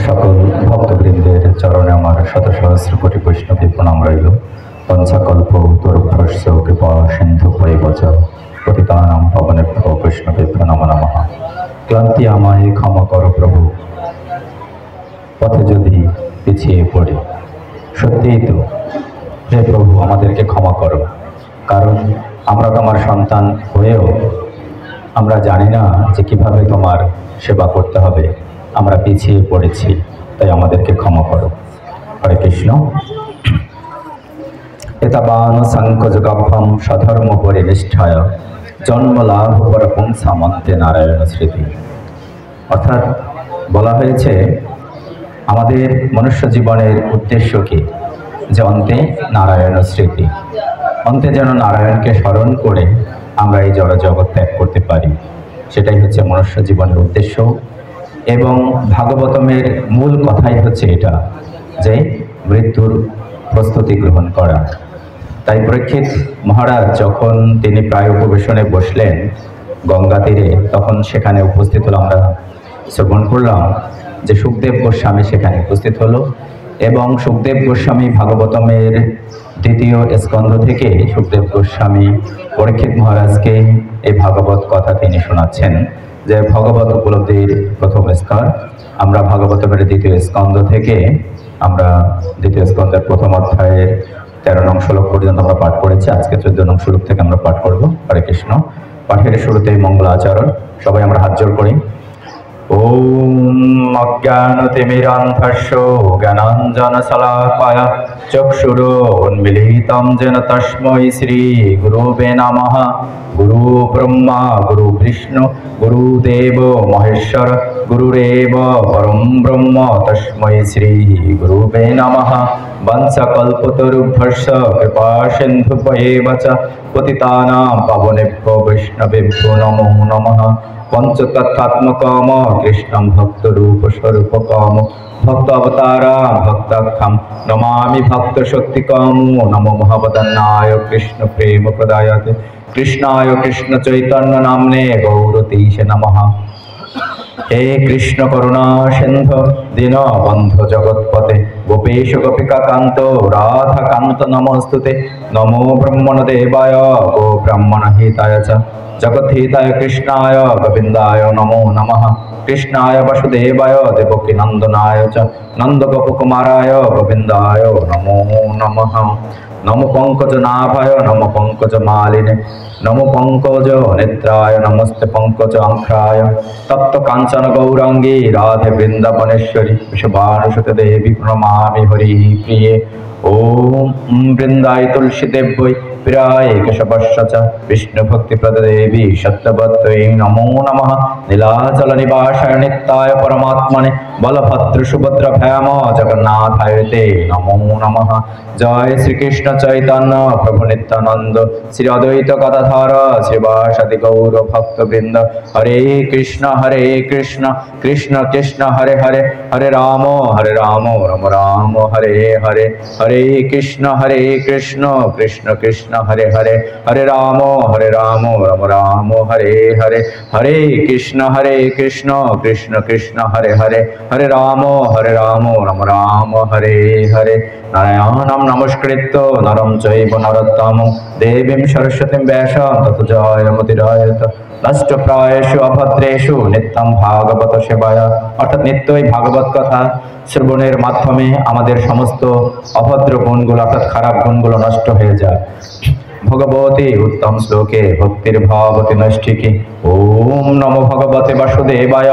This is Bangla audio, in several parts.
সকল ভক্তবৃন্দের চরণে আমার শত সহস্র কোটি বৈষ্ণবী প্রণাম রইল। পঞ্চকল্প তরুভ্যস্য কৃপা সিন্ধু পরিবচ পতিতানাং পাবনেভ্যো বৈষ্ণবেভ্যো নমো নমঃ। ক্লান্তি আমায় ক্ষমা করো প্রভু, পথে যদি পিছিয়ে পড়ি। সত্যিই তো, হে প্রভু আমাদেরকে ক্ষমা করো, কারণ আমরা তোমার সন্তান হয়েও আমরা জানি না যে কিভাবে তোমার সেবা করতে হবে। আমরা পিছিয়ে পড়েছি, তাই আমাদেরকে ক্ষমা করো। হরে কৃষ্ণ। এতাবান সাংখ্যযোগাভ্যম সধর্ম পরিনিষ্ঠায় জন্মলাভ পরপুংসামন্তে নারায়ণ স্মৃতি। অর্থাৎ বলা হয়েছে আমাদের মনুষ্য জীবনের উদ্দেশ্য কি, যে অন্তে নারায়ণ স্মৃতি, অন্তে যেন নারায়ণকে স্মরণ করে আমরা এই জড়জগৎ ত্যাগ করতে পারি। সেটাই হচ্ছে মনুষ্য জীবনের উদ্দেশ্য। এবং ভাগবতমের মূল কথাই হচ্ছে এটা, যে মৃত্যুর প্রস্তুতি গ্রহণ করা। তাই পরীক্ষিত মহারাজ যখন তিনি প্রায় উপবেশনে বসলেন গঙ্গা তীরে, তখন সেখানে উপস্থিত হলো, আমরা শ্রবণ করলাম যে সুখদেব গোস্বামী সেখানে উপস্থিত হলো। এবং সুখদেব গোস্বামী ভাগবতমের দ্বিতীয় স্কন্ধ থেকে সুখদেব গোস্বামী পরীক্ষিত মহারাজকে এই ভাগবত কথা তিনি শোনাচ্ছেন, যে ভগবত উপলব্ধির প্রথম স্তর। আমরা ভাগবতমের দ্বিতীয় স্কন্ধ থেকে আমরা দ্বিতীয় স্কন্ধের প্রথম অধ্যায়ের 13 নং শ্লোক পর্যন্ত আমরা পাঠ করেছি। আজকে 14 নং শ্লোক থেকে আমরা পাঠ করব। হরে কৃষ্ণ। পাঠের শুরুতেই মঙ্গল আচরণ। সবাই আমরা হাত জোড় করি। ওম অজ্ঞানতিমিরান্ধস্য জ্ঞানাঞ্জনশলাকায় চক্ষুরোন্মিলিतं येन তস্मै শ্রীগুরুবে নমঃ। গুরু ব্রহ্মা গুরু বিষ্ণু গুরুদেব মহেশ্বর গুরুরেব পরম ব্রহ্ম তস্मै শ্রীগুরুবে নমঃ। বংশকল্পতরুভ্যশ্চ কৃপা সিন্ধুভ্যেব চ পতিতানাং পাবনেভ্যো বৈষ্ণবেভ্যো নমো নমঃ। পঞ্চতত্ত্বাত্মকম কৃষ্ণং ভক্তরূপ স্বরূপকম ভক্ত অবতারাং ভক্তাখ্যং নমামি ভক্ত শক্তিকম। নমো মহাবদন্নায় কৃষ্ণ প্রেম প্রদায়তে কৃষ্ণায় কৃষ্ণ চৈতন্য নামনে গৌরতীশে নমঃ। হে কৃষ্ণ করুণা সিন্ধু দীনবন্ধু জগৎপতে গোপেশ গোপিকা কান্ত রাধা কান্ত নমস্তুতে। নমো ব্রহ্মণ দেবায় গো ব্রাহ্মণ হিতায় চ জগদ্ধিতায় কৃষ্ণায় গোবিন্দায় নমো নমঃ। কৃষ্ণায় বাসুদেবায় দেবকী নন্দনায় চ নন্দগোপকুমারায় গোবিন্দায় নমো নমঃ। নমো পঙ্কজ নাভায় নমো পঙ্কজ মালিনে নমো পঙ্কজ নেত্রায় নমস্তে পঙ্কজ অঙ্ঘ্রায়। তপ্ত কাঞ্চন গৌরাঙ্গী রাধে বৃন্দাবনেশ্বরী বিশ্বভানুসুতে দেবী প্রণমামি হরি প্রিয়ে। ওম বৃন্দায় তুলসী দেব্যৈ প্রিয়ায় কেশবস্য চ বিষ্ণু ভক্তিপ্রদ দেবী সত্যবত্যৈ নমো নমঃ। নীলাচল নিবাসায় নিত্যায় পরমাত্মনে বলভদ্র সুভদ্র ভ্যাম জগন্নাথায় তে নমো নমঃ। জয় শ্রীকৃষ্ণ চৈতন্য প্রভু নিত্যানন্দ শ্রী অদ্বৈত গদাধর শ্রীবাসাদি গৌর ভক্তবৃন্দ। হরে কৃষ্ণ কৃষ্ণ কৃষ্ণ হরে হরে হরে রাম রাম রাম হরে হরে। হরে কৃষ্ণ কৃষ্ণ কৃষ্ণ হরে হরে হরে রাম রাম রাম হরে হরে। হরে কৃষ্ণ কৃষ্ণ কৃষ্ণ হরে হরে হরে রাম রাম রাম হরে হরে। নারায়ণং নমস্কৃত্য নরং চৈব নরোত্তমং দেবীং সরস্বতীং ব্যাসং ততো জয়মতিরায়ত। নষ্টপ্রায়েষু অভদ্রেষু নিত্যং ভাগবত সেবায়া। অর্থাৎ নিত্যই ভাগবত কথা শ্রবণের মাধ্যমে আমাদের সমস্ত অভদ্র গুণগুলো অর্থাৎ খারাপ গুণগুলো নষ্ট হয়ে যায়। ভগবতী উত্তম শ্লোকে ভক্তির ভাবতি নৈষ্ঠিকী। ওম নমো ভগবতে বাসুদেবায়।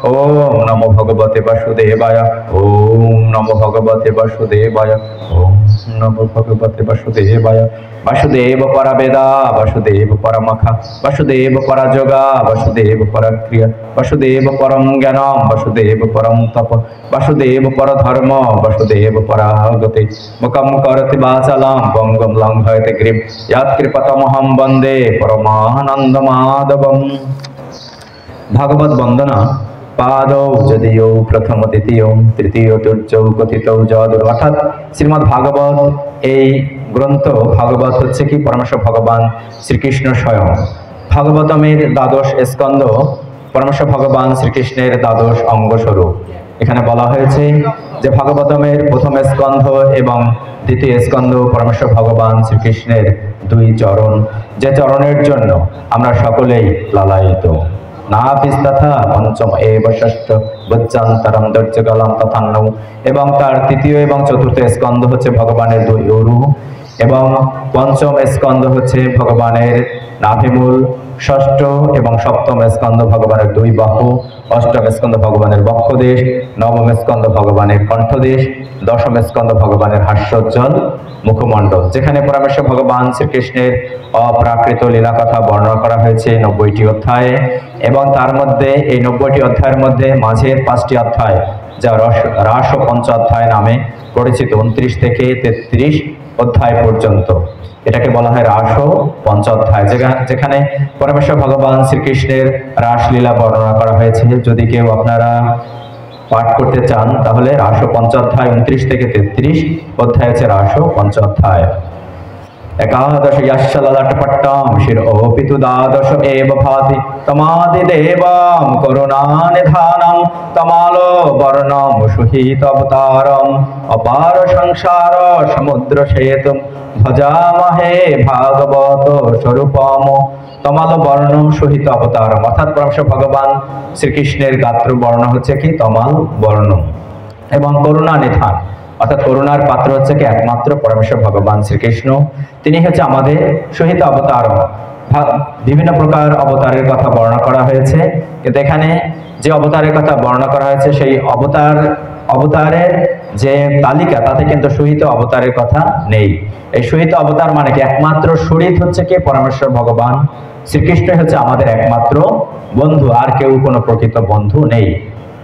ওম নমো ভগবতে বাসুদেবায়। ওম নমো ভগবতে বাসুদেবায়। ওম নমো ভগবতে বাসুদেবায়। বাসুদেব পরা বেদা বাসুদেব পরমখা বাসুদেব পরা যোগা বাসুদেব পরা ক্রিয়া বাসুদেব পরম জ্ঞানম বাসুদেব পরম তপ বাসুদেব পর ধর্ম বাসুদেব পরাগতি। মুখম করতি বাচালাম বঙ্গম লঙ্ঘয়তে গ্রীব ইয়াৎ কৃপতমহং বন্দে পরমানন্দ মাধবম। ভাগবত বন্দনা পাদৌ যদিও প্রথম দ্বিতীয় তৃতীয় তুর্যৌ কথিতৌ যদুর। অর্থাৎ শ্রীমদ্ ভাগবত এই গ্রন্থ, ভাগবত হচ্ছে কি পরমেশ্বর ভগবান শ্রীকৃষ্ণ স্বয়ং। ভাগবতমের দ্বাদশ স্কন্ধ পরমেশ্বর ভগবান শ্রীকৃষ্ণের দ্বাদশ অঙ্গস্বরূপ। এখানে বলা হয়েছে যে ভাগবতমের প্রথম স্কন্ধ এবং দ্বিতীয় স্কন্ধ পরমেশ্বর ভগবান শ্রীকৃষ্ণের দুই চরণ, যে চরণের জন্য আমরা সকলেই লালায়িত। না পিস্তথা পঞ্চম এব ষষ্ঠ বুজ্জান্তরম দর্জগলম তথান্নৌ, এবং তার তৃতীয় এবং চতুর্থ স্কন্ধ হচ্ছে ভগবানের দুই উরু, এবং পঞ্চম স্কন্ধ হচ্ছে ভগবানের নাভিমূল, ষষ্ঠ এবং সপ্তম স্কন্ধ ভগবানের দুই বাহু, অষ্টম স্কন্ধ ভগবানের বক্ষদেশ, নবম স্কন্ধ ভগবানের কণ্ঠদেশ, দশম স্কন্ধ ভগবানের হাস্যোজ্জ্বল মুখমণ্ডল। যেখানে পরমেশ্বর ভগবান শ্রীকৃষ্ণের অপ্রাকৃত লীলা কথা বর্ণনা করা হয়েছে 90টি অধ্যায়ে, এবং তার মধ্যে এই 90টি অধ্যায়ের মধ্যে মাঝের 5টি অধ্যায় যা রাস ও পঞ্চ অধ্যায় নামে পরিচিত, 29 থেকে 33 অধ্যায় পর্যন্ত, এটাকে বলা হয় রাস ও পঞ্চ অধ্যায়, যেখানে পরমেশ্বর ভগবান শ্রীকৃষ্ণের রাসলীলা বর্ণনা করা হয়েছে। যদি কেউ আপনারা পাঠ করতে চান তাহলে রাস ও পঞ্চ অধ্যায় 29 থেকে 33 অধ্যায় হচ্ছে রাস ও পঞ্চ অধ্যায়। একাদশ यश्चललटपट्टां शिरोऽपितु द्वादश एव भाति तमादिदेवां करुणानिधानं तमालो वर्णं सुहितवतारम् अपार संसार समुद्र सेतुं भजामहे भागवत स्वरूपम तमाल वर्णम सहित अवतारम। अर्थात परमेश्वर भगवान श्रीकृष्णेर गात्र वर्ण হচ্ছে কি তমাল বর্ণ, এবং করুণা নিধান অর্থাৎ করুণার পাত্র হচ্ছে কি একমাত্র পরমেশ্বর ভগবান শ্রীকৃষ্ণ। তিনি হচ্ছে আমাদের সহিত অবতার। বিভিন্ন প্রকার অবতারের কথা বর্ণনা করা হয়েছে, কিন্তু এখানে যে অবতারের কথা বর্ণনা করা হয়েছে সেই অবতারের যে তালিকা তাতে কিন্তু সহিত অবতারের কথা নেই। এই সহিত অবতার মানে কি একমাত্র শরীর হচ্ছে কি পরমেশ্বর ভগবান শ্রীকৃষ্ণ হচ্ছে আমাদের একমাত্র বন্ধু, আর কেউ কোনো প্রকৃত বন্ধু নেই।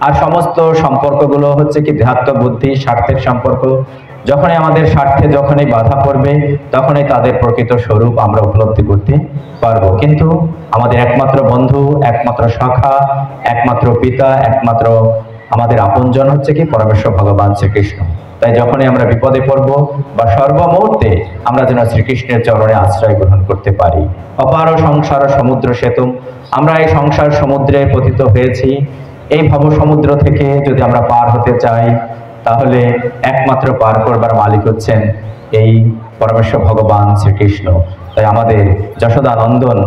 আর সমস্ত সম্পর্কগুলো হচ্ছে কি দেহাত্ম বুদ্ধি স্বার্থের সম্পর্ক। যখনই আমাদের স্বার্থে যখনই বাধা পড়বে তখনই তাদের প্রকৃত স্বরূপ আমরা উপলব্ধি করতে পারবো। কিন্তু আমাদের একমাত্র বন্ধু, একমাত্র সখা, একমাত্র পিতা, একমাত্র আমাদের আপনজন হচ্ছে কি পরমেশ্বর ভগবান শ্রীকৃষ্ণ। তাই যখনই আমরা বিপদে পড়বো বা সর্বমুহূর্তে আমরা যেন শ্রীকৃষ্ণের চরণে আশ্রয় গ্রহণ করতে পারি। অপার সংসার সমুদ্র সেতু, আমরা এই সংসার সমুদ্রে পতিত হয়েছি। এই ভব সমুদ্র থেকে যদি আমরা পার হতে চাই তাহলে একমাত্র পার করবার মালিক হচ্ছেন এই পরমেশ্বর ভগবান শ্রীকৃষ্ণ। তাই আমাদের যশোদা নন্দন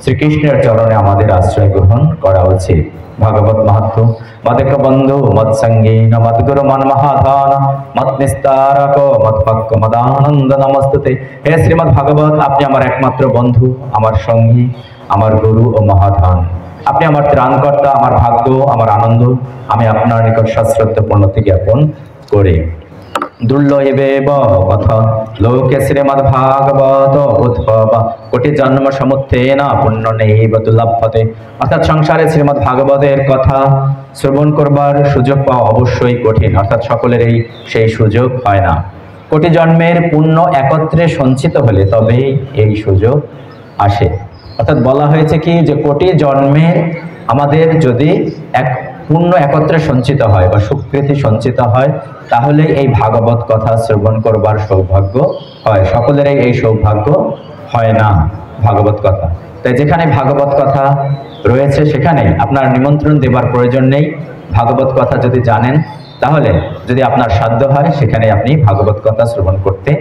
শ্রীকৃষ্ণের চরণে আমাদের আশ্রয় গ্রহণ করা উচিত। ভাগবত মাহাত্ম্য মদেক বন্ধু মৎসঙ্গী মদ্গুরু মন মহাধান মত নিস্তারক মৎভক্ত মদানন্দ নমস্তুতে। হে শ্রীমৎ ভাগবত, আপনি আমার একমাত্র বন্ধু, আমার সঙ্গী, আমার গুরু ও মহাধান। আপনি আমার ত্রাণকর্তা, আমার ভাগ্য, আমার আনন্দ। আমি আপনার নিকট সশ্রদ্ধ প্রণতি জ্ঞাপন করি। দুর্লভেব কথা লোকে শ্রীমদ্ ভাগবত উদ্ভব কোটি জন্ম সমুত্থেন পুণ্য নৈব দুর্লভতে। অর্থাৎ সংসারে শ্রীমদ্ ভাগবতের কথা শ্রবণ করবার সুযোগ পাওয়া অবশ্যই কঠিন, অর্থাৎ সকলেরই সেই সুযোগ হয় না। কোটি জন্মের পুণ্য একত্রে সঞ্চিত হলে তবেই এই সুযোগ আসে। অর্থাৎ বলা হয়েছে কি যে কোটি জন্মের আমাদের যদি এক পুণ্য একত্রে সঞ্চিত হয় বা সুকৃতি সঞ্চিত হয় তাহলে এই ভাগবত কথা শ্রবণ করবার সৌভাগ্য হয়। সকলেরই এই সৌভাগ্য হয় না ভাগবত কথা। তাই যেখানে ভাগবত কথা রয়েছে সেখানে আপনার নিমন্ত্রণ দেবার প্রয়োজন নেই। ভাগবত কথা যদি জানেন তাহলে যদি আপনার সাধ্য হয় সেখানে আপনি ভাগবত কথা শ্রবণ করতে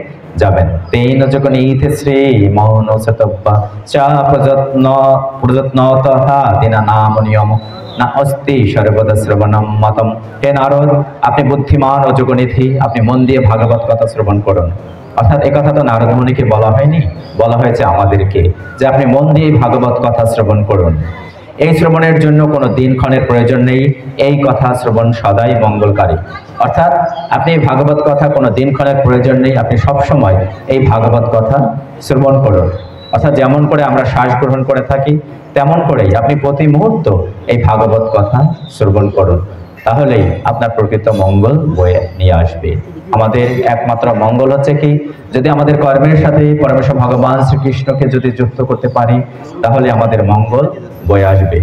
যাবেন। তেন যখন ইথে শ্রী মৌন সতব্বা চা প্রযত্নতহা দিনা নাম নিয়ম না অস্তি সর্বদা শ্রবণম মতম। হে নারদ, আপনি বুদ্ধিমান ও যোগনিধি, আপনি মন দিয়ে ভাগবত কথা শ্রবণ করুন। অর্থাৎ এই কথা তো নারদ মুনিকে বলা হয়নি, বলা হয়েছে আমাদেরকে যে আপনি মন দিয়ে ভাগবত কথা শ্রবণ করুন। এই শ্রবণের জন্য কোনো দিনক্ষণের প্রয়োজন নেই, এই কথা শ্রবণ সদাই মঙ্গলকারী। অর্থাৎ আপনি ভাগবত কথা কোনো দিনক্ষণের প্রয়োজন নেই, আপনি সবসময় এই ভাগবত কথা শ্রবণ করুন। অর্থাৎ যেমন করে আমরা শ্বাস গ্রহণ করে থাকি তেমন করেই আপনি প্রতি মুহূর্ত এই ভাগবত কথা শ্রবণ করুন, তাহলেই আপনার প্রকৃত মঙ্গল বয়ে নিয়ে আসবে। আমাদের একমাত্র মঙ্গল হচ্ছে কি যদি আমাদের কর্মের সাথে পরমেশ্বর ভগবান শ্রীকৃষ্ণকে যদি যুক্ত করতে পারি তাহলে আমাদের মঙ্গল বয়ে আসবে।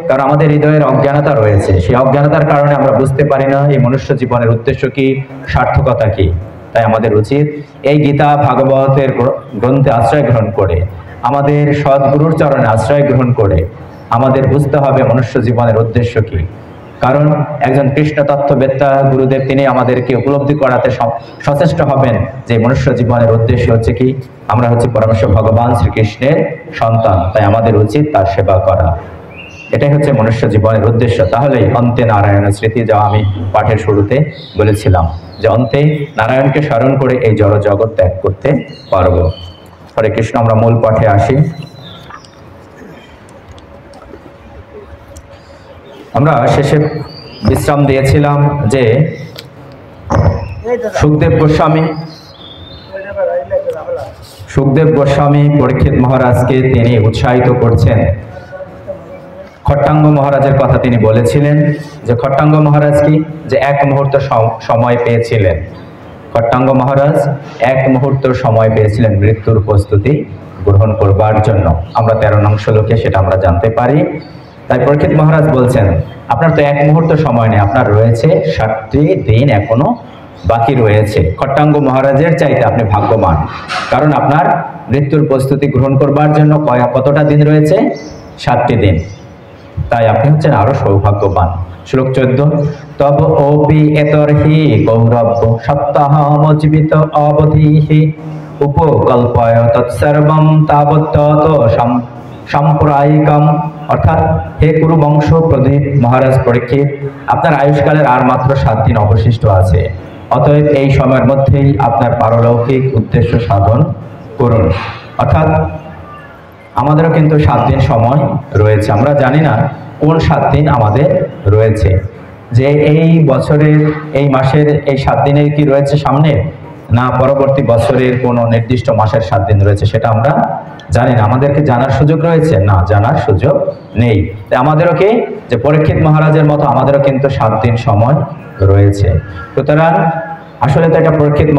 কারণ আমাদের হৃদয়ের অজ্ঞানতা রয়েছে, সেই অজ্ঞানতার কারণে আমরা বুঝতে পারি না এই মনুষ্য জীবনের উদ্দেশ্য কি, সার্থকতা কি। তাই আমাদের উচিত এই গীতা ভাগবতের গ্রন্থে আশ্রয় গ্রহণ করে, আমাদের সদ্গুরুর চরণে আশ্রয় গ্রহণ করে আমাদের বুঝতে হবে মনুষ্য জীবনের উদ্দেশ্য কি। কারণ একজন কৃষ্ণ তত্ত্ববেত্তা গুরুদেব তিনি আমাদেরকে উপলব্ধি করাতে সচেষ্ট হবেন যে মনুষ্য জীবনের উদ্দেশ্য হচ্ছে কি, আমরা হচ্ছে পরমেশ্বর ভগবান শ্রীকৃষ্ণের সন্তান, তাই আমাদের উচিত তার সেবা করা। এটাই হচ্ছে মনুষ্য জীবনের উদ্দেশ্য। তাহলে অন্তে নারায়ণের স্মৃতি, যা আমি পাঠের শুরুতে বলেছিলাম, যে অন্তে নারায়ণকে স্মরণ করে এই জড় জগৎ ত্যাগ করতে পারবো। হরে কৃষ্ণ। আমরা মূল পাঠে আসি। আমরা শেষে বিশ্রাম দিয়েছিলাম যে সুখদেব গোস্বামী পরীক্ষিত মহারাজকে তিনি উৎসাহিত করছেন। খট্টাঙ্গ মহারাজের কথা তিনি বলেছিলেন যে খট্টাঙ্গ মহারাজ কি, যে এক মুহূর্ত সময় পেয়েছিলেন। খট্টাঙ্গ মহারাজ এক মুহূর্ত সময় পেয়েছিলেন মৃত্যুর প্রস্তুতি গ্রহণ করবার জন্য। আমরা 13 নং শ্লোকে সেটা আমরা জানতে পারি। তাই পরীক্ষিত মহারাজ বলছেন, আপনার তো এক মুহূর্ত সময় নেই, আপনার রয়েছে 7টি দিন এখনো বাকি রয়েছে। খট্টাঙ্গ মহারাজের চাইতে আপনি ভাগ্যবান, কারণ আপনার মৃত্যুর প্রস্তুতি গ্রহণ করবার জন্য কতটা দিন রয়েছে? 7টি দিন। তাই আপনি হচ্ছেন আরো সৌভাগ্যবান। শ্লোক 14, তব ওপি এতর্হি গৌরব্য সপ্তাহমজীবিত অবধিহি উপকল্পয় তৎসর্বম তাবত্ত সাম্প্রায়িকম। অর্থাৎ হে কুরু বংশ প্রদীপ মহারাজ পরীক্ষিত, আপনার আয়ুষ্কালের আর মাত্র 7 দিন অবশিষ্ট আছে। অতএব এই সময়ের মধ্যেই আপনার পারলৌকিক উদ্দেশ্য সাধন করুন। অর্থাৎ আমাদেরও কিন্তু 7 দিন সময় রয়েছে। আমরা জানি না কোন 7 দিন আমাদের রয়েছে, যে এই বছরের এই মাসের এই 7 দিনের কি রয়েছে সামনে, না পরবর্তী বছরের কোনো নির্দিষ্ট মাসের 7 দিন রয়েছে, সেটা আমরা জানি না। আমাদেরকে জানার সুযোগ রয়েছে? না, জানার সুযোগ নেই। তাই আমাদেরও কি, যে পরীক্ষিত মহারাজের মতো আমাদেরও কিন্তু 7 দিন সময় রয়েছে। সুতরাং আসলে তো এটা পরীক্ষিত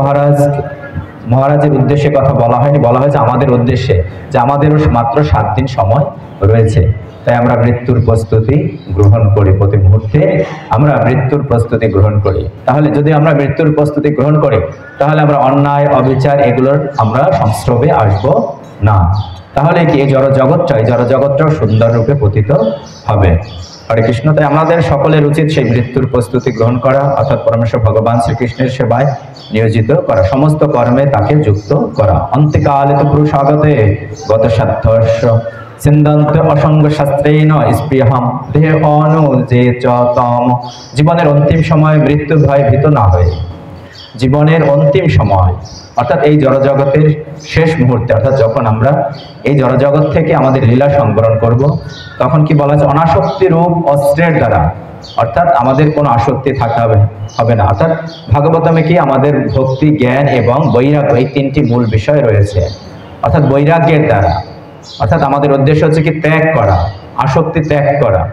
মহারাজের উদ্দেশ্যে কথা বলা হয়নি, বলা হয়েছে আমাদের উদ্দেশ্যে, যে আমাদেরও মাত্র 7 দিন সময় রয়েছে। তাই আমরা মৃত্যুর প্রস্তুতি গ্রহণ করি, প্রতি মুহূর্তে আমরা মৃত্যুর প্রস্তুতি গ্রহণ করি। তাহলে যদি আমরা মৃত্যুর প্রস্তুতি গ্রহণ করি, তাহলে আমরা অন্যায় অবিচার এগুলোর আমরা সংস্রবে আসব না। তাহলে কি এই জড়জগৎটাও সুন্দর রূপে পতিত হবে। হরে কৃষ্ণ। তাই আমাদের সকলের উচিত সেই মৃত্যুর প্রস্তুতি গ্রহণ করা, অর্থাৎ পরমেশ্বর ভগবান শ্রীকৃষ্ণের সেবায় নিয়োজিত করা, সমস্ত কর্মে তাকে যুক্ত করা। অন্তিকালে তো পুরুষাগতে গত সাধ্যস্য সিন্দান্ত অসঙ্গ শাস্ত্রেণ স্পৃহম দেহে অনুজে চ তম। জীবনের অন্তিম সময় মৃত্যুর ভয়ে ভীত না হয়ে, জীবনের অন্তিম সময় অর্থাৎ এই জড়জগতের শেষ মুহূর্তে, অর্থাৎ যখন আমরা এই জড়জগৎ থেকে আমাদের লীলা সংবরণ করব, তখন কি বলা আছে? অনাসক্তি রূপ অস্ত্রের দ্বারা, অর্থাৎ আমাদের কোনো আসক্তি থাকতে হবে না। অর্থাৎ ভাগবতমে কি আমাদের ভক্তি, জ্ঞান এবং বৈরাগ্য এই 3টি মূল বিষয় রয়েছে। অর্থাৎ বৈরাগ্যের দ্বারা, অর্থাৎ আমাদের উদ্দেশ্য হচ্ছে কি ত্যাগ করা, আসক্তি ত্যাগ করা।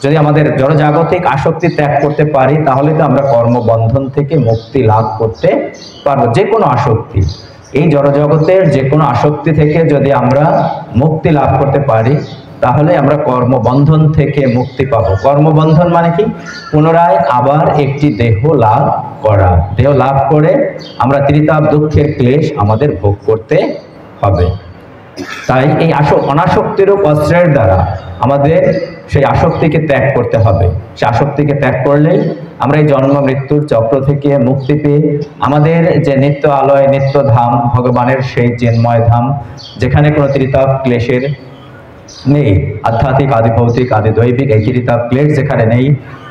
যদি আমাদের জড়জাগতিক আসক্তি ত্যাগ করতে পারি, তাহলে তো আমরা কর্মবন্ধন থেকে মুক্তি লাভ করতে পারবো। যে কোনো আসক্তি, এই জড়জগতের যে কোনো আসক্তি থেকে যদি আমরা মুক্তি লাভ করতে পারি, তাহলে আমরা কর্মবন্ধন থেকে মুক্তি পাবো। কর্মবন্ধন মানে কি? পুনরায় আবার একটি দেহ লাভ করা। দেহ লাভ করে আমরা ত্রিতাপ দুঃখের ক্লেশ আমাদের ভোগ করতে হবে। তাই এই অনাসক্তিরূপ অস্ত্রের দ্বারা আমাদের সেই আসক্তিকে ত্যাগ করতে হবে। সেই আসক্তিকে ত্যাগ করলেই আমরা এই জন্ম মৃত্যুর চক্র থেকে মুক্তি পেয়ে আমাদের যে নিত্য আলয়, নিত্য ধাম, ভগবানের সেই চিন্ময় ধাম, যেখানে কোনো ত্রিতাপ ক্লেশের নেই, আধ্যাত্মিক, আদি ভৌতিক, আদি দৈবিক এই ত্রিতাপ ক্লেশ যেখানে নেই,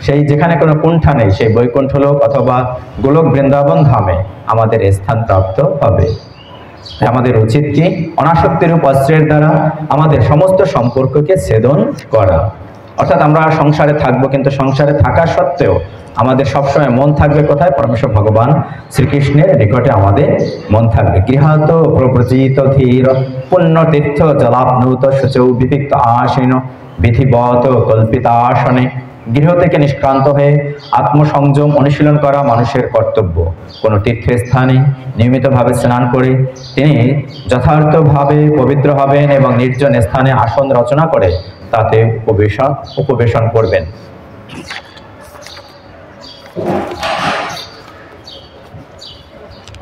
সেই যেখানে কোনো কুণ্ঠা নেই, সেই বৈকুণ্ঠ লোক অথবা গোলক বৃন্দাবন ধামে আমাদের স্থান প্রাপ্ত হবে। আমাদের উচিত কি? অনাসক্তিরূপ অস্ত্রের দ্বারা আমাদের সমস্ত সম্পর্ককে ছেদন করা। অর্থাৎ আমরা সংসারে থাকবো, কিন্তু সংসারে থাকা সত্ত্বেও আমাদের সবসময় মন থাকবে কোথায়? পরমেশ্বর ভগবান শ্রীকৃষ্ণের নিকটে আমাদের মন থাকবে। গৃহাত প্রব্রজিত ধীর পুণ্য তীর্থ জলাপ্নুত শুচৌ বিপিক্ত আসীন বিধিবত কল্পিতাসনে। গৃহ থেকে নিষ্ক্রান্ত হয়ে আত্মসংযম অনুশীলন করা মানুষের কর্তব্য। কোনো তীর্থস্থানে নিয়মিতভাবে স্নান করে তিনি যথার্থভাবে পবিত্র হবেন এবং নির্জন স্থানে আসন রচনা করে তাতে উপবেশন করবেন।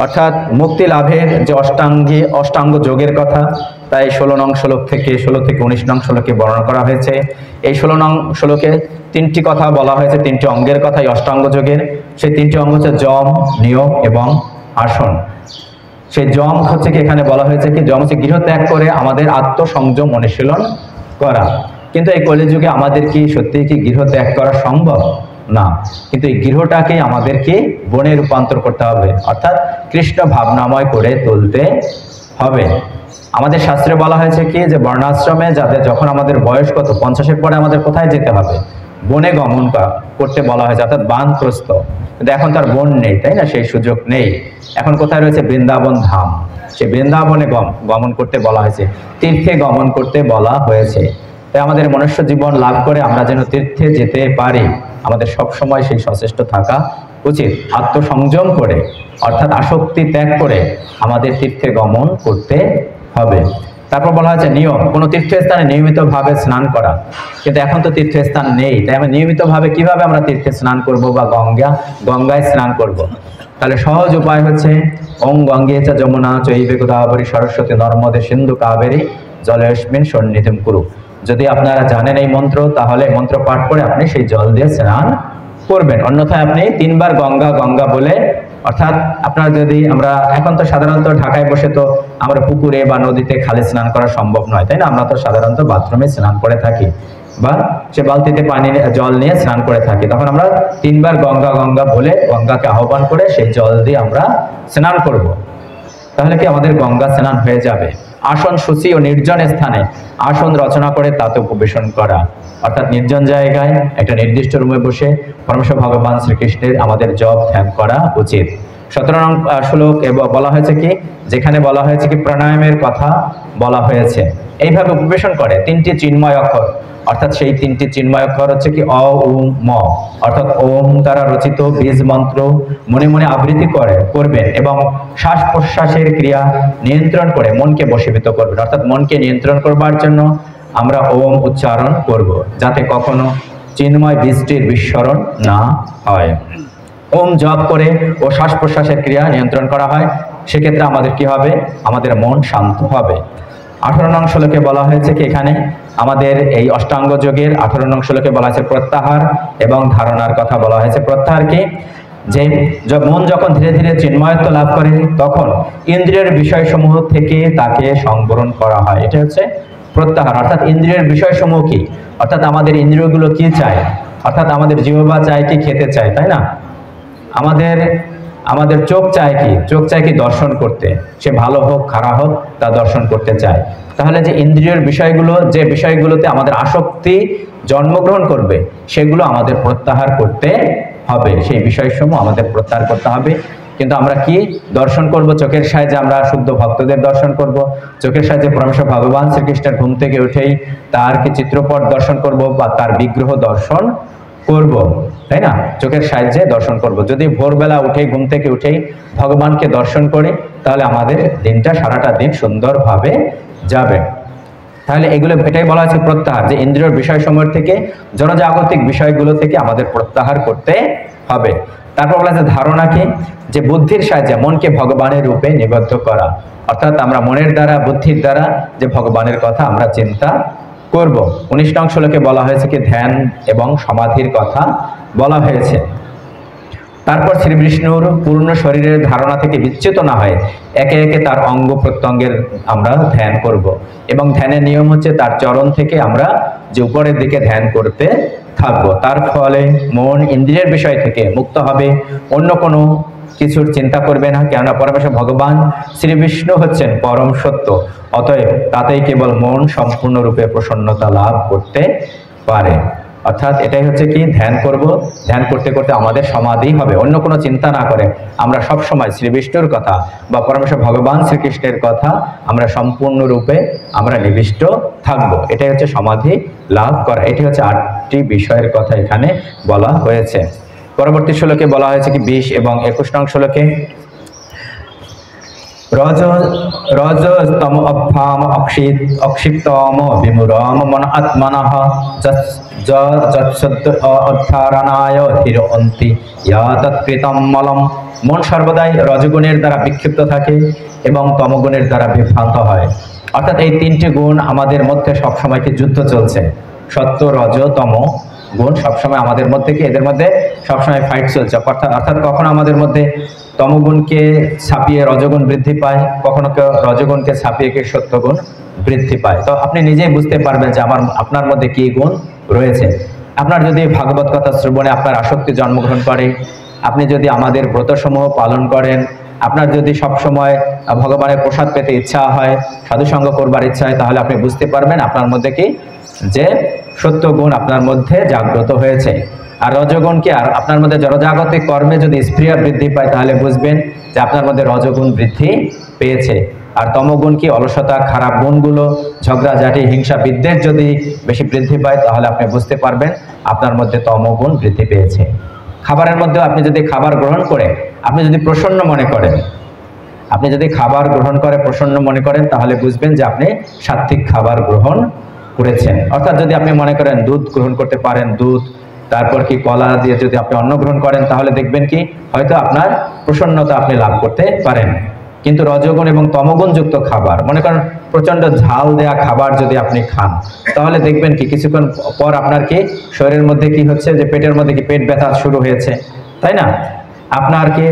অর্থাৎ মুক্তি লাভের যে অষ্টাঙ্গ যোগের কথা, তাই 16 নং শ্লোক থেকে 19 নং শ্লোকে বর্ণনা করা হয়েছে। এই 16 নং শ্লোকে 3টি কথা বলা হয়েছে, 3টি অঙ্গের কথা এই অষ্টাঙ্গ যোগের। সেই 3টি অঙ্গ হচ্ছে যম, নিয়ম এবং আসন। সেই যম হচ্ছে কি এখানে বলা হয়েছে কি যম হচ্ছে গৃহ ত্যাগ করে আমাদের আত্মসংযম অনুশীলন করা। কিন্তু এই কলিযুগে আমাদের কি সত্যি কি গৃহ ত্যাগ করা সম্ভব? না, কিন্তু এই গৃহটাকে আমাদেরকে বনে রূপান্তর করতে হবে, অর্থাৎ কৃষ্ণ ভাবনাময় করে তুলতে হবে। আমাদের শাস্ত্রে বলা হয়েছে কি যে বর্ণাশ্রমে যাদের যখন আমাদের বয়স কত 50-এর পরে আমাদের কোথায় যেতে হবে? বনে গমন করতে বলা হয়েছে, অর্থাৎ বানপ্রস্থ। কিন্তু এখন তার বন নেই, তাই না? সেই সুযোগ নেই। এখন কোথায় রয়েছে? বৃন্দাবন ধাম। সে বৃন্দাবনে গমন করতে বলা হয়েছে, তীর্থে গমন করতে বলা হয়েছে। তাই আমাদের মনুষ্য জীবন লাভ করে আমরা যেন তীর্থে যেতে পারি, আমাদের সব সময় সেই সচেষ্ট থাকা উচিত। আত্মসংযম করে অর্থাৎ আসক্তি ত্যাগ করে আমাদের তীর্থে গমন করতে হবে। তারপর বলা হয়েছে নিয়ম, কোনো তীর্থস্থানে নিয়মিতভাবে স্নান করা। কিন্তু এখন তো তীর্থস্থান নেই, তাই আমরা নিয়মিতভাবে কিভাবে আমরা তীর্থে স্নান করব বা গঙ্গায় স্নান করব? তাহলে সহজ উপায় হচ্ছে ওং গঙ্গে চ যমুনা চৈবে গোদাবরী সরস্বতী নর্মদে সিন্ধু কাবেরী জলেস্মিন সন্নিধিম কুরু। যদি আপনারা জানেন এই মন্ত্র, তাহলে মন্ত্র পাঠ করে আপনি সেই জল দিয়ে স্নান করবেন। অন্যথায় আপনি 3 বার গঙ্গা গঙ্গা বলে, অর্থাৎ আপনারা যদি আমরা এখন তো সাধারণত ঢাকায় বসে তো আমরা পুকুরে বা নদীতে খালি স্নান করা সম্ভব নয়, তাই না? আমরা তো সাধারণত বাথরুমে স্নান করে থাকি বা সে বালতিতে জল নিয়ে স্নান করে থাকি। তখন আমরা 3 বার গঙ্গা গঙ্গা বলে গঙ্গাকে আহ্বান করে সেই জল দিয়ে আমরা স্নান করব। তাহলে কি আমাদের গঙ্গা স্নান হয়ে যাবে। আসন সূচি ও নির্জন স্থানে আসন রচনা করে তাতে উপবেশন করা, অর্থাৎ নির্জন জায়গায় একটা নির্দিষ্ট রুমে বসে পরমেশ্বর ভগবান শ্রীকৃষ্ণের আমাদের জপ ধ্যান করা উচিত। 17 নং শ্লোক বলা হয়েছে কি, যেখানে বলা হয়েছে কি প্রাণায়ামের কথা বলা হয়েছে। এইভাবে উপবেশন করে 3টি চিন্ময় অক্ষর, অর্থাৎ সেই 3টি চিন্ময় অক্ষর হচ্ছে কি অ উম ম, অর্থাৎ ওম দ্বারা রচিত বীজ মন্ত্র মনে মনে আবৃত্তি করবেন এবং শ্বাস প্রশ্বাসের ক্রিয়া নিয়ন্ত্রণ করে মনকে বশীভূত করবেন। অর্থাৎ মনকে নিয়ন্ত্রণ করবার জন্য আমরা ওম উচ্চারণ করব, যাতে কখনো চিন্ময় বীজটির বিস্মরণ না হয়। ওম জপ করে ও শ্বাস প্রশ্বাসের ক্রিয়া নিয়ন্ত্রণ করা হয়, সেক্ষেত্রে আমাদের কি হবে? আমাদের মন শান্ত হবে। 18 নং শ্লোকে বলা হয়েছে কি এখানে আমাদের এই অষ্টাঙ্গ যোগের 18 নং শ্লোকে বলা হয়েছে প্রত্যাহার এবং ধারণার কথা বলা হয়েছে। প্রত্যাহার কি? যে মন যখন ধীরে ধীরে চিন্ময়ত্ব লাভ করে তখন ইন্দ্রিয়ের বিষয়সমূহ থেকে তাকে সংবরণ করা হয়, এটা হচ্ছে প্রত্যাহার। অর্থাৎ ইন্দ্রিয়ের বিষয়সমূহ কি? অর্থাৎ আমাদের ইন্দ্রিয়গুলো কি চায়? অর্থাৎ আমাদের জিহ্বা চায় কি? খেতে চায়, তাই না? আমাদের চোখ চায় কি? চোখ চায় কি? দর্শন করতে, সে ভালো হোক খারাপ হোক তা দর্শন করতে চায়। তাহলে যে ইন্দ্রিয়ের বিষয়গুলো, যে বিষয়গুলোতে আমাদের আসক্তি জন্মগ্রহণ করবে, সেগুলো আমাদের প্রত্যাহার করতে হবে। সেই বিষয়সমূহ আমাদের প্রত্যাহার করতে হবে। কিন্তু আমরা কি দর্শন করব? চোখের সাহায্যে আমরা শুদ্ধ ভক্তদের দর্শন করব, চোখের সাহায্যে পরমেশ্বর ভগবান শ্রীকৃষ্ণের ঘুম থেকে উঠেই তার কি চিত্রপট দর্শন করব বা তার বিগ্রহ দর্শন করব, তাই না? চোখের সাহায্যে দর্শন করব। যদি ভোরবেলা উঠেই ঘুম থেকে উঠেই ভগবানকে দর্শন করি, তাহলে আমাদের দিনটা সারাটা দিন সুন্দরভাবে যাবে। তাহলে এটাই বলা হয়েছে প্রত্যাহার, যে ইন্দ্রিয়ের বিষয়সমূহ থেকে জনজাগতিক বিষয়গুলো থেকে আমাদের প্রত্যাহার করতে হবে। তারপর বলা হয়েছে ধারণা কি? যে বুদ্ধির সাহায্যে মনকে ভগবানের রূপে নিবদ্ধ করা, অর্থাৎ আমরা মনের দ্বারা বুদ্ধির দ্বারা যে ভগবানের কথা আমরা চিন্তা করব। 19 নং শ্লোকে বলা হয়েছে কি ধ্যান এবং সমাধির কথা বলা হয়েছে। তারপর শ্রী বিষ্ণুর পূর্ণ শরীরের ধারণা থেকে বিচ্যুত না হয় একে একে তার অঙ্গ প্রত্যঙ্গের আমরা ধ্যান করব। এবং ধ্যানের নিয়ম হচ্ছে তার চরণ থেকে আমরা যে উপরের দিকে ধ্যান করতে থাকবো। তার ফলে মন ইন্দ্রিয়ের বিষয় থেকে মুক্ত হবে, অন্য কোনো কিছুর চিন্তা করবে না, কেননা পরমেশ্বর ভগবান শ্রী বিষ্ণু হচ্ছেন পরম সত্য। অতএব তাতেই কেবল মন সম্পূর্ণরূপে প্রসন্নতা লাভ করতে পারে। অর্থাৎ এটাই হচ্ছে কি ধ্যান করব, ধ্যান করতে করতে আমাদের সমাধি হবে। অন্য কোনো চিন্তা না করে আমরা সব সময় শ্রী বিষ্ণুর কথা বা পরমেশ্বর ভগবান শ্রীকৃষ্ণের কথা আমরা সম্পূর্ণরূপে আমরা নিবিষ্ট থাকবো। এটাই হচ্ছে সমাধি লাভ করা। এটি হচ্ছে 8টি বিষয়ের কথা এখানে বলা হয়েছে। পরবর্তী শ্লোকে বলা হয়েছে কি 20 এবং 21 নং শ্লোকে রজস্তম অভ্যাম অক্ষিপ্তম বিমুরম মন আত্মনঃ অধ্যারণায় হিরন্তি ইয়াতৎকৃতম মলম। মন সর্বদাই রজগুণের দ্বারা বিক্ষিপ্ত থাকে এবং তমগুণের দ্বারা বিভ্রান্ত হয়। অর্থাৎ এই তিনটি গুণ আমাদের মধ্যে সবসময় কি যুদ্ধ চলছে, সত্য রজ তম গুণ সবসময় আমাদের মধ্যে কি এদের মধ্যে সবসময় ফাইট চলছে। অর্থাৎ কখনো আমাদের মধ্যে তমগুণকে ছাপিয়ে রজগুণ বৃদ্ধি পায়, কখনো রজগুণকে ছাপিয়ে কি সত্যগুণ বৃদ্ধি পায়। তো আপনি নিজেই বুঝতে পারবেন যে আপনার মধ্যে কি গুণ রয়েছে। আপনার যদি ভাগবত কথা শ্রবণে আপনার আসক্তি জন্মগ্রহণ করে, আপনি যদি আমাদের ব্রতসমূহ পালন করেন, আপনার যদি সব সময় ভগবানের প্রসাদ পেতে ইচ্ছা হয়, সাধুসঙ্গ করবার ইচ্ছা হয়, তাহলে আপনি বুঝতে পারবেন আপনার মধ্যে কি যে সত্য গুণ আপনার মধ্যে জাগ্রত হয়েছে। আর রজগুণ কি, আর আপনার মধ্যে জড়জাগতিক কর্মে যদি স্পৃহা বৃদ্ধি পায় তাহলে বুঝবেন যে আপনার মধ্যে রজগুণ বৃদ্ধি পেয়েছে। আর তমগুণ কি, অলসতা, খারাপ গুণগুলো, ঝগড়াঝাটি, হিংসা, বিদ্বেষ যদি বেশি বৃদ্ধি পায় তাহলে আপনি বুঝতে পারবেন আপনার মধ্যে তমগুণ বৃদ্ধি পেয়েছে। খাবারের মধ্যে আপনি যদি খাবার গ্রহণ করে আপনি যদি প্রসন্ন মনে করেন, আপনি যদি খাবার গ্রহণ করে প্রসন্ন মনে করেন তাহলে বুঝবেন যে আপনি সাত্ত্বিক খাবার গ্রহণ করেছেন। অর্থাৎ যদি আপনি মনে করেন দুধ গ্রহণ করতে পারেন, দুধ, তারপর কি কলা দিয়ে যদি আপনি অন্ন গ্রহণ করেন তাহলে দেখবেন কি হয়তো আপনার প্রসন্নতা আপনি লাভ করতে পারেন। কিন্তু রজগুণ এবং তমগুণ যুক্ত খাবার, মনে করেন প্রচন্ড ঝাল দেয়া খাবার যদি আপনি খান তাহলে দেখবেন কি কিছুক্ষণ পর আপনার কি শরীরের মধ্যে কি হচ্ছে, যে পেটের মধ্যে কি পেট ব্যথা শুরু হয়েছে, তাই না? আপনার কি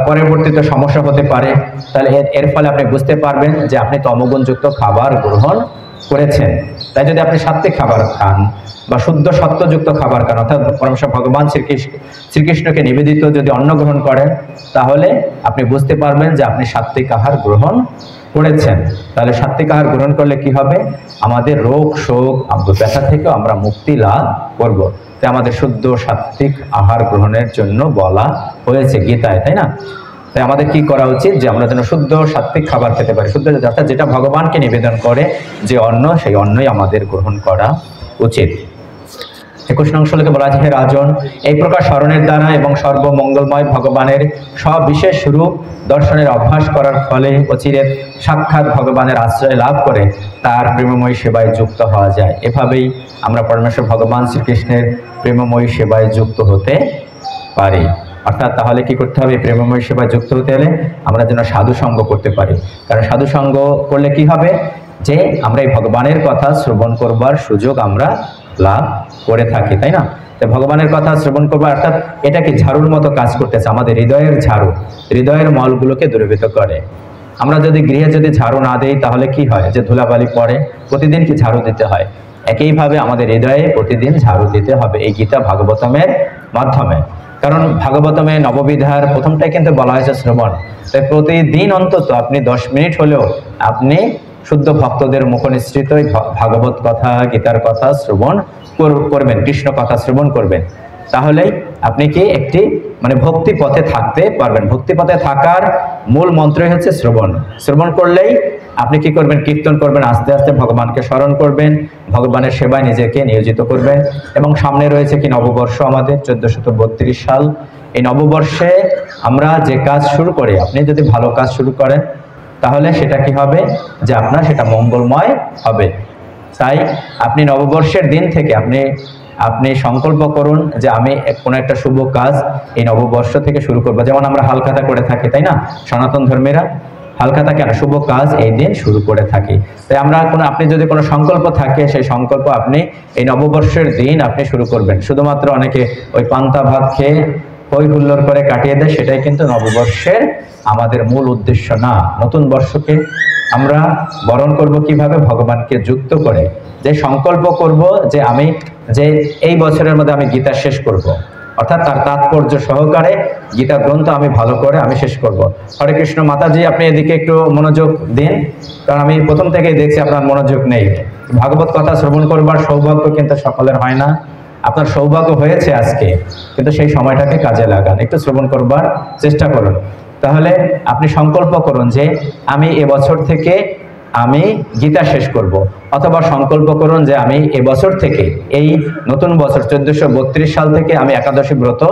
পরবর্তীতে সমস্যা হতে পারে। তাহলে এর ফলে আপনি বুঝতে পারবেন যে আপনি তমগুণযুক্ত খাবার গ্রহণ করেছেন। তাই যদি আপনি সাত্ত্বিক খাবার খান বা শুদ্ধ সত্যযুক্ত খাবার খান, অর্থাৎ পরমেশ্বর ভগবান শ্রীকৃষ্ণকে নিবেদিত যদি অন্ন গ্রহণ করেন তাহলে আপনি বুঝতে পারবেন যে আপনি সাত্ত্বিক আহার গ্রহণ করেছেন। তাহলে সাত্ত্বিক আহার গ্রহণ করলে কি হবে, আমাদের রোগ শোক ব্যথা থেকেও আমরা মুক্তি লাভ করব। তাই আমাদের শুদ্ধ সাত্ত্বিক আহার গ্রহণের জন্য বলা হয়েছে গীতায়, তাই না? তাই আমাদের কি করা উচিত, যে আমরা যেন শুদ্ধ সাত্ত্বিক খাবার খেতে পারি। শুদ্ধ অর্থাৎ যেটা ভগবানকে নিবেদন করে যে অন্ন, সেই অন্নই আমাদের গ্রহণ করা উচিত। 21 নং শ্লোকে বলা আছে, হে রাজন, এই প্রকার স্মরণের দ্বারা এবং সর্বমঙ্গলময় ভগবানের সবিশেষ রূপ দর্শনের অভ্যাস করার ফলে অচিরে সাক্ষাৎ ভগবানের আশ্রয় লাভ করে তার প্রেমময়ী সেবায় যুক্ত হওয়া যায়। এভাবেই আমরা পরমেশ্বর ভগবান শ্রীকৃষ্ণের প্রেমময়ী সেবায় যুক্ত হতে পারি। অর্থাৎ তাহলে কি করতে হবে, প্রেমময় সেবায় যুক্ত হতে হলে আমরা যেন সাধু সঙ্গ করতে পারি। কারণ সাধু সঙ্গ করলে কি হবে, যে আমরা এই ভগবানের কথা শ্রবণ করবার সুযোগ আমরা লাভ করে থাকি, তাই না? তাই ভগবানের কথা শ্রবণ করবার, অর্থাৎ এটা কি ঝাড়ুর মতো কাজ করতেছে, আমাদের হৃদয়ের ঝাড়ু, হৃদয়ের মলগুলোকে দূরীভূত করে। আমরা যদি গৃহে যদি ঝাড়ু না দেই তাহলে কি হয়, যে ধুলাবালি পড়ে, প্রতিদিন কি ঝাড়ু দিতে হয়। একইভাবে আমাদের হৃদয়ে প্রতিদিন ঝাড়ু দিতে হবে এই গীতা ভাগবতমের মাধ্যমে। কারণ ভাগবতমে নববিধার প্রথমটাই কিন্তু বলা হয়েছে শ্রবণ। তাই প্রতিদিন অন্তত আপনি 10 মিনিট হলেও আপনি শুদ্ধ ভক্তদের মুখনিসৃত ভাগবত কথা, গীতার কথা শ্রবণ করবেন, কৃষ্ণ কথা শ্রবণ করবেন। তাহলেই আপনি কি একটি ভক্তি পথে থাকতে পারবেন। ভক্তি পথে থাকার মূল মন্ত্রই হচ্ছে শ্রবণ। শ্রবণ করলেই আপনি কি করবেন, কীর্তন করবেন, আস্তে আস্তে ভগবানকে স্মরণ করবেন, ভগবানের সেবায় নিজেকে নিয়োজিত করবেন। এবং সামনে রয়েছে কি নববর্ষ, আমাদের 1432 সাল। এই নববর্ষে আমরা যে কাজ শুরু করি, আপনি যদি ভালো কাজ শুরু করেন তাহলে সেটা কি হবে, যে আপনার সেটা মঙ্গলময় হবে। তাই আপনি নববর্ষের দিন থেকে আপনি সংকল্প করুন যে আমি কোনো একটা শুভ কাজ এই নববর্ষ থেকে শুরু করবো। যেমন আমরা হালখাতা করে থাকি, তাই না? সনাতন ধর্মীরা হালখাতা কেন, শুভ কাজ এই দিন শুরু করে থাকি। তাই আপনি যদি কোনো সংকল্প থাকে, সেই সংকল্প আপনি এই নববর্ষের দিন আপনি শুরু করবেন। শুধুমাত্র অনেকে ওই পান্তা ভাত খেয়ে হই হুল্লোড় করে কাটিয়ে দেয়, সেটাই কিন্তু নববর্ষের আমাদের মূল উদ্দেশ্য না। নতুন বর্ষকে আমরা বরণ করব কিভাবে, ভগবানকে যুক্ত করে, যে সংকল্প করব যে আমি এই বছরের মধ্যে আমি গীতা শেষ করব, অর্থাৎ তার তাৎপর্য সহকারে গীতা গ্রন্থ আমি ভালো করে আমি শেষ করব। হরে কৃষ্ণ। মাতাজি, আপনি এদিকে একটু মনোযোগ দিন, কারণ আমি প্রথম থেকেই দেখছি আপনার মনোযোগ নেই। ভাগবত কথা শ্রবণ করবার সৌভাগ্য কিন্তু সকলের হয় না। আপনার সৌভাগ্য হয়েছে আজকে, কিন্তু সেই সময়টাকে কাজে লাগান, একটু শ্রবণ করবার চেষ্টা করুন। তাহলে আপনি সংকল্প করুন যে আমি এবছর থেকে আমি গীতা শেষ করব, অথবা সংকল্প করুন যে আমি এবছর থেকে, এই নতুন বছর 1432 সাল থেকে আমি একাদশী ব্রত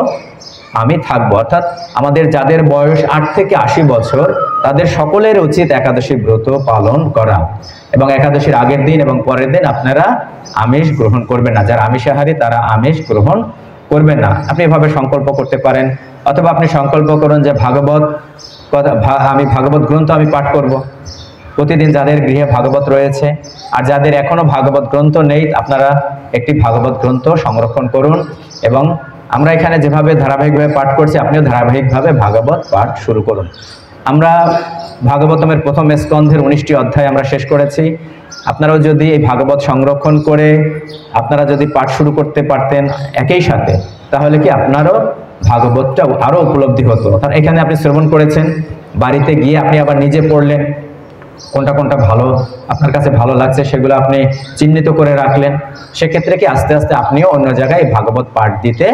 আমি থাকবো। অর্থাৎ আমাদের যাদের বয়স 8 থেকে 80 বছর তাদের সকলের উচিত একাদশী ব্রত পালন করা। এবং একাদশীর আগের দিন এবং পরের দিন আপনারা আমিষ গ্রহণ করবেন না। যারা আমিষাহারী তারা আমিষ গ্রহণ করবেন না। আপনি এভাবে সংকল্প করতে পারেন। অথবা আপনি সংকল্প করুন যে আমি ভাগবত গ্রন্থ আমি পাঠ করব। প্রতিদিন যাদের গৃহে ভাগবত রয়েছে আর যাদের এখনো ভাগবত গ্রন্থ নেই, আপনারা একটি ভাগবত গ্রন্থ সংরক্ষণ করুন। এবং আমরা এখানে যেভাবে ধারাবাহিকভাবে পাঠ করছি, আপনিও ধারাবাহিকভাবে ভাগবত পাঠ শুরু করুন। আমরা ভাগবতমের প্রথম স্কন্ধের 19টি অধ্যায় আমরা শেষ করেছি। আপনারাও যদি এই ভাগবত সংরক্ষণ করে আপনারা যদি পাঠ শুরু করতে পারতেন একই সাথে, তাহলে কি আপনারও ভাগবতটা আরও উপলব্ধি হতো। অর্থাৎ এখানে আপনি শ্রবণ করেছেন, বাড়িতে গিয়ে আপনি আবার নিজে পড়লেন, কোনটা কোনটা ভালো আপনার কাছে ভালো লাগছে সেগুলো আপনি চিহ্নিত করে রাখলেন। সেক্ষেত্রে কি আস্তে আস্তে আপনিও অন্য জায়গায় ভাগবত পাঠ দিতে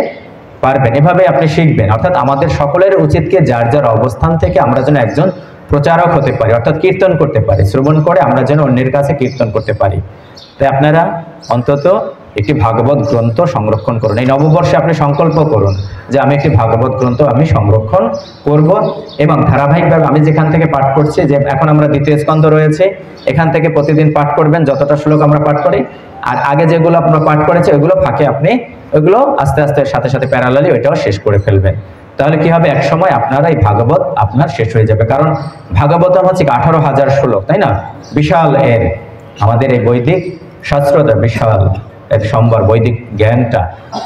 পারবেন। এভাবে আপনি শিখবেন। অর্থাৎ আমাদের সকলের উচিত কি যার যার অবস্থান থেকে আমরা যেন একজন প্রচারক হতে পারি, অর্থাৎ কীর্তন করতে পারি, শ্রবণ করে আমরা যেন অন্যের কাছে কীর্তন করতে পারি। তাই আপনারা অন্তত একটি ভাগবত গ্রন্থ সংরক্ষণ করুন। এই নববর্ষে আপনি সংকল্প করুন যে আমি একটি ভাগবত গ্রন্থ আমি সংরক্ষণ করব। এবং ধারাবাহিকভাবে আমি যেখান থেকে পাঠ করছি, যে এখন আমরা দ্বিতীয় স্কন্ধ রয়েছে, এখান থেকে প্রতিদিন পাঠ করবেন যতটা শ্লোক আমরা পাঠ করি। আর আগে যেগুলো আমরা পাঠ করেছি ওইগুলো ফাঁকে আপনি ওইগুলো আস্তে আস্তে সাথে সাথে প্যারালালি ওইটাও শেষ করে ফেলবেন। তাহলে কি হবে, এক সময় আপনারা এই ভাগবত আপনার শেষ হয়ে যাবে। কারণ ভাগবত হচ্ছে 18,000 শ্লোক, তাই না? বিশাল এর আমাদের এই বৈদিক শাস্ত্রটা বিশাল সম্ভার বৈদিক জ্ঞানটা।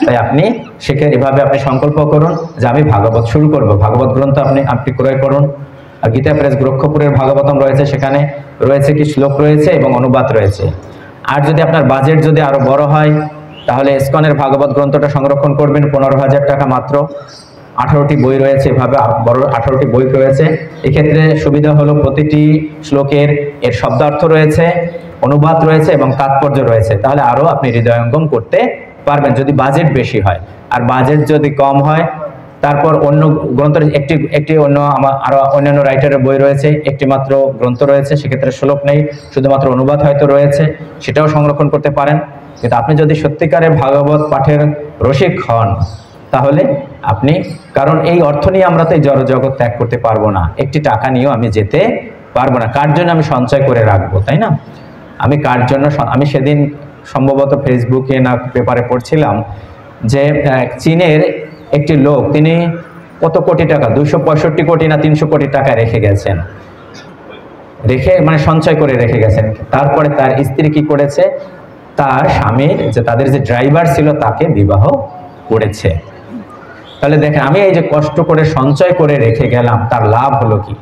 তাই আপনি সেখানে এভাবে আপনি সংকল্প করুন যে আমি ভাগবত শুরু করব। ভাগবত গ্রন্থ আপনি ক্রয় করুন। আর গীতা প্রেস গোরক্ষপুরের ভাগবতম রয়েছে, সেখানে রয়েছে কি শ্লোক রয়েছে এবং অনুবাদ রয়েছে। আর যদি আপনার বাজেট যদি আরো বড় হয়, তাহলে ইসকনের ভাগবত গ্রন্থটা সংরক্ষণ করবেন। 15,000 টাকা মাত্র। 18টি বই রয়েছে, এভাবে বড় 18টি বই রয়েছে। এক্ষেত্রে সুবিধা হলো প্রতিটি শ্লোকের এর শব্দার্থ রয়েছে, অনুবাদ রয়েছে এবং তাৎপর্য রয়েছে। তাহলে আরো আপনি হৃদয়ঙ্গম করতে পারবেন যদি বাজেট বেশি হয়। আর বাজেট যদি কম হয়, তারপর অন্য গ্রন্থের একটি অন্য আরো অন্যান্য রাইটারের বই রয়েছে, একটি মাত্র গ্রন্থ রয়েছে, সেক্ষেত্রে শ্লোক নেই, শুধুমাত্র অনুবাদ হয়তো রয়েছে, সেটাও সংরক্ষণ করতে পারেন। কিন্তু আপনি যদি সত্যিকারের ভাগবত পাঠের রসিক হন, তাহলে আপনি, কারণ এই অর্থ নিয়ে আমরা তো এই জড়জগৎ ত্যাগ করতে পারবো না, একটি টাকা নিয়েও আমি যেতে পারবো না। কার জন্য আমি সঞ্চয় করে রাখবো, তাই না? আমি কার জন্য, আমি সেদিন সম্ভবত ফেসবুকে না পেপারে পড়ছিলাম যে চীনের একটি লোক, তিনি কত কোটি টাকা, 265 কোটি না 300 কোটি টাকা রেখে গেছেন, মানে সঞ্চয় করে রেখে গেছেন। তারপরে তার স্ত্রী কি করেছে, তার স্বামীর যে তাদের যে ড্রাইভার ছিল তাকে বিবাহ করেছে। তাহলে দেখেন, আমি এই যে কষ্ট করে সঞ্চয় করে রেখে গেলাম, তার লাভ হলো কি?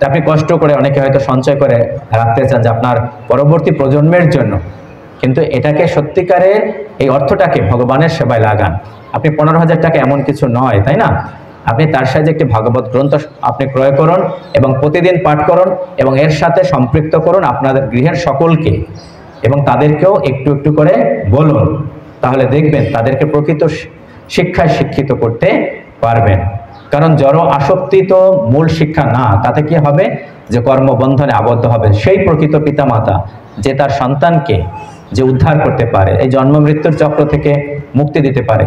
আপনি কষ্ট করে, অনেকে হয়তো সঞ্চয় করে রাখতে চান যে আপনার পরবর্তী প্রজন্মের জন্য, কিন্তু এটাকে সত্যিকারের এই অর্থটাকে ভগবানের সেবায় লাগান। আপনি 15,000 টাকা এমন কিছু নয়, তাই না? আপনি তার সাথে একটি ভাগবত গ্রন্থ আপনি ক্রয় করুন এবং প্রতিদিন পাঠ করুন এবং এর সাথে সম্পৃক্ত করুন আপনাদের গৃহের সকলকে এবং তাদেরকেও একটু একটু করে বলুন। তাহলে দেখবেন তাদেরকে প্রকৃত শিক্ষায় শিক্ষিত করতে পারবেন। কারণ জড় আসক্তি তো মূল শিক্ষা না, তাতে কি হবে যে কর্মবন্ধনে আবদ্ধ হবে। সেই প্রকৃত পিতামাতা যে তার সন্তানকে যে উদ্ধার করতে পারে, এই জন্ম মৃত্যুর চক্র থেকে মুক্তি দিতে পারে,